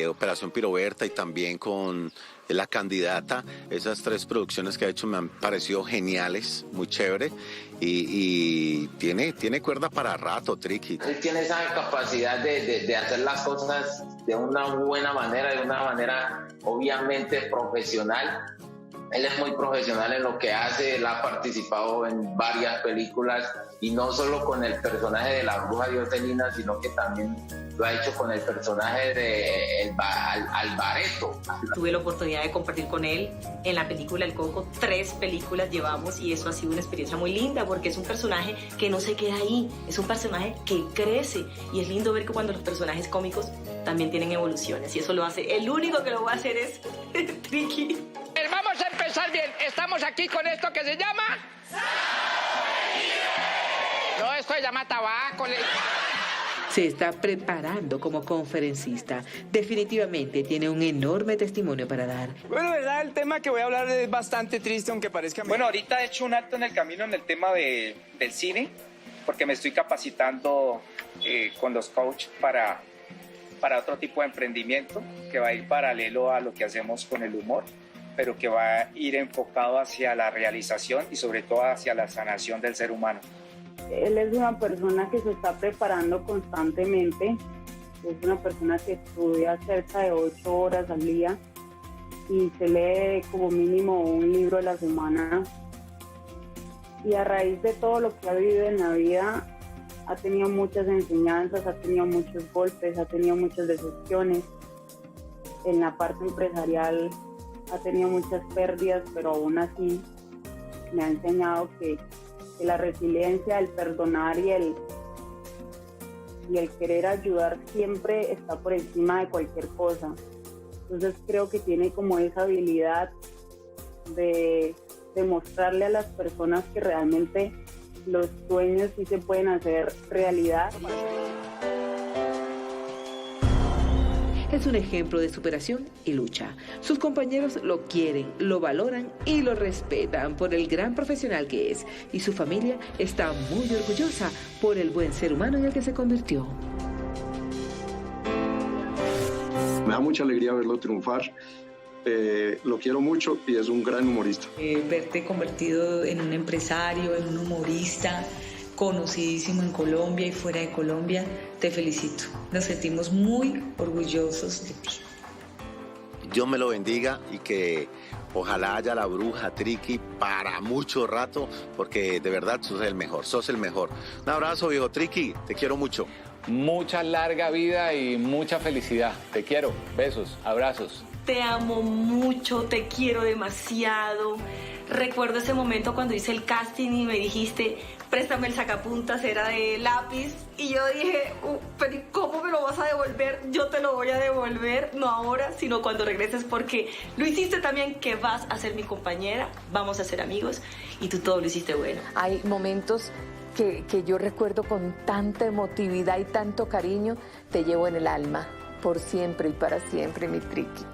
Operación Piroberta y también con La Candidata. Esas 3 producciones que ha hecho me han parecido geniales, muy chévere, y tiene cuerda para rato, Triqui. Él tiene esa capacidad de hacer las cosas de una buena manera, de una manera obviamente profesional. Él es muy profesional en lo que hace, él ha participado en varias películas y no solo con el personaje de la bruja Jocelina, sino que también lo ha hecho con el personaje de Alvareto. Tuve la oportunidad de compartir con él en la película El Coco, 3 películas llevamos y eso ha sido una experiencia muy linda porque es un personaje que no se queda ahí, es un personaje que crece y es lindo ver que cuando los personajes cómicos también tienen evoluciones y eso lo hace, el único que lo va a hacer es Triqui. Vamos a empezar bien, estamos aquí con esto que se llama... No, esto se llama tabaco. Se está preparando como conferencista. Definitivamente tiene un enorme testimonio para dar. Bueno, verdad, el tema que voy a hablar es bastante triste, aunque parezca... Bueno, ahorita he hecho un alto en el camino en el tema del cine, porque me estoy capacitando con los coaches para otro tipo de emprendimiento, que va a ir paralelo a lo que hacemos con el humor, pero que va a ir enfocado hacia la realización y sobre todo hacia la sanación del ser humano. Él es una persona que se está preparando constantemente, es una persona que estudia cerca de 8 horas al día y se lee como mínimo un libro a la semana. Y a raíz de todo lo que ha vivido en la vida, ha tenido muchas enseñanzas, ha tenido muchos golpes, ha tenido muchas decepciones. En la parte empresarial ha tenido muchas pérdidas, pero aún así me ha enseñado que la resiliencia, el perdonar y el querer ayudar siempre está por encima de cualquier cosa. Entonces creo que tiene como esa habilidad de mostrarle a las personas que realmente los sueños sí se pueden hacer realidad. Es un ejemplo de superación y lucha. Sus compañeros lo quieren, lo valoran y lo respetan por el gran profesional que es. Y su familia está muy orgullosa por el buen ser humano en el que se convirtió. Me da mucha alegría verlo triunfar. Lo quiero mucho y es un gran humorista. Verte convertido en un empresario, en un humorista, conocidísimo en Colombia y fuera de Colombia, te felicito. Nos sentimos muy orgullosos de ti. Dios me lo bendiga y que ojalá haya la bruja Triqui para mucho rato, porque de verdad sos el mejor. Un abrazo, viejo Triqui, te quiero mucho. Mucha larga vida y mucha felicidad. Te quiero. Besos, abrazos. Te amo mucho, te quiero demasiado. Recuerdo ese momento cuando hice el casting y me dijiste, préstame el sacapuntas, era de lápiz. Y yo dije, pero ¿cómo me lo vas a devolver? Yo te lo voy a devolver, no ahora, sino cuando regreses, porque lo hiciste también, que vas a ser mi compañera, vamos a ser amigos, y tú todo lo hiciste bueno. Hay momentos que yo recuerdo con tanta emotividad y tanto cariño, te llevo en el alma, por siempre y para siempre, mi Triqui.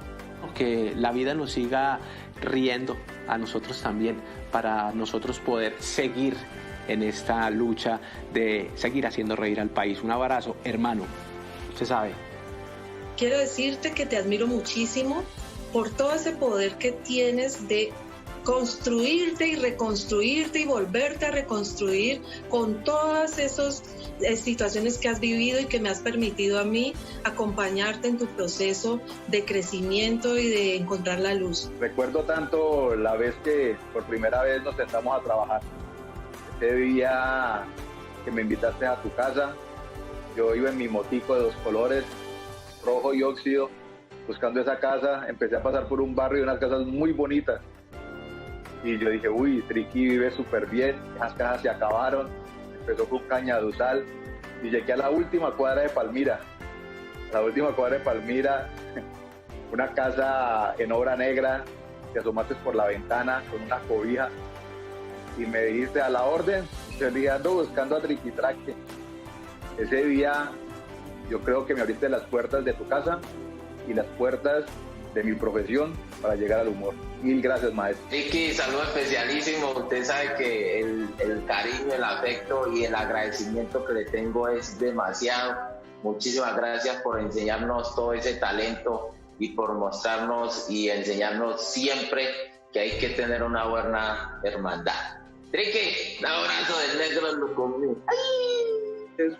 Que la vida nos siga riendo a nosotros también, para nosotros poder seguir en esta lucha de seguir haciendo reír al país. Un abrazo, hermano, usted sabe. Quiero decirte que te admiro muchísimo por todo ese poder que tienes de construirte y reconstruirte y volverte a reconstruir con todas esas situaciones que has vivido y que me has permitido a mí acompañarte en tu proceso de crecimiento y de encontrar la luz. Recuerdo tanto la vez que por primera vez nos sentamos a trabajar. Ese día que me invitaste a tu casa, yo iba en mi motico de 2 colores, rojo y óxido, buscando esa casa. Empecé a pasar por un barrio de unas casas muy bonitas. Y yo dije, uy, Triqui vive súper bien, esas casas se acabaron. Empezó con Cañaduzal y llegué a la última cuadra de Palmira. Una casa en obra negra, te asomaste por la ventana con una cobija y me dijiste a la orden. Yo le dije, ando buscando a Triqui Traque. Ese día yo creo que me abriste las puertas de tu casa y las puertas de mi profesión para llegar al humor. Mil gracias, maestro. Triqui, saludo especialísimo. Usted sabe que el cariño, el afecto y el agradecimiento que le tengo es demasiado. Muchísimas gracias por enseñarnos todo ese talento y por mostrarnos y enseñarnos siempre que hay que tener una buena hermandad. Triqui, un abrazo del negro Lucumí.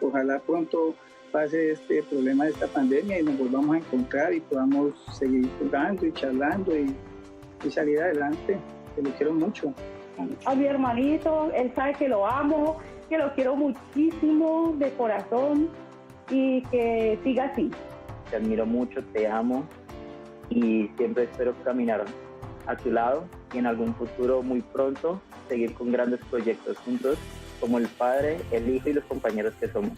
Ojalá pronto pase este problema de esta pandemia y nos volvamos a encontrar y podamos seguir jugando y charlando y salir adelante, que lo quiero mucho. A mi hermanito, él sabe que lo amo, que lo quiero muchísimo de corazón y que siga así. Te admiro mucho, te amo y siempre espero caminar a tu lado y en algún futuro muy pronto seguir con grandes proyectos juntos como el padre, el hijo y los compañeros que somos.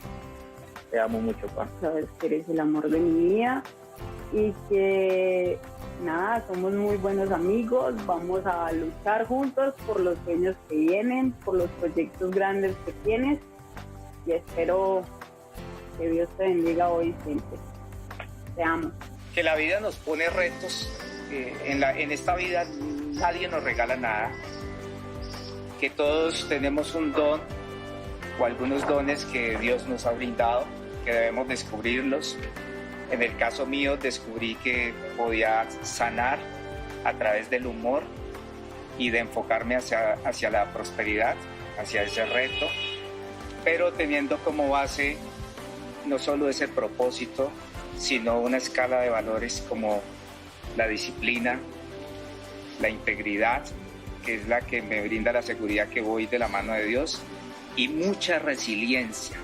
Te amo mucho, pa. Sabes que eres el amor de mi vida y que nada, somos muy buenos amigos, vamos a luchar juntos por los sueños que vienen, por los proyectos grandes que tienes y espero que Dios te bendiga hoy y siempre. Te amo. Que la vida nos pone retos, en esta vida nadie nos regala nada, que todos tenemos un don o algunos dones que Dios nos ha brindado, que debemos descubrirlos. En el caso mío descubrí que podía sanar a través del humor y de enfocarme hacia la prosperidad, hacia ese reto, pero teniendo como base no solo ese propósito, sino una escala de valores como la disciplina, la integridad, que es la que me brinda la seguridad que voy de la mano de Dios, y mucha resiliencia.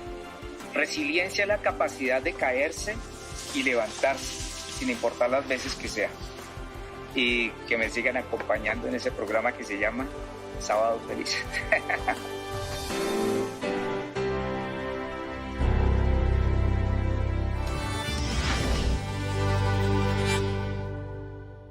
Resiliencia es la capacidad de caerse y levantarse, sin importar las veces que sea. Y que me sigan acompañando en ese programa que se llama Sábados Felices.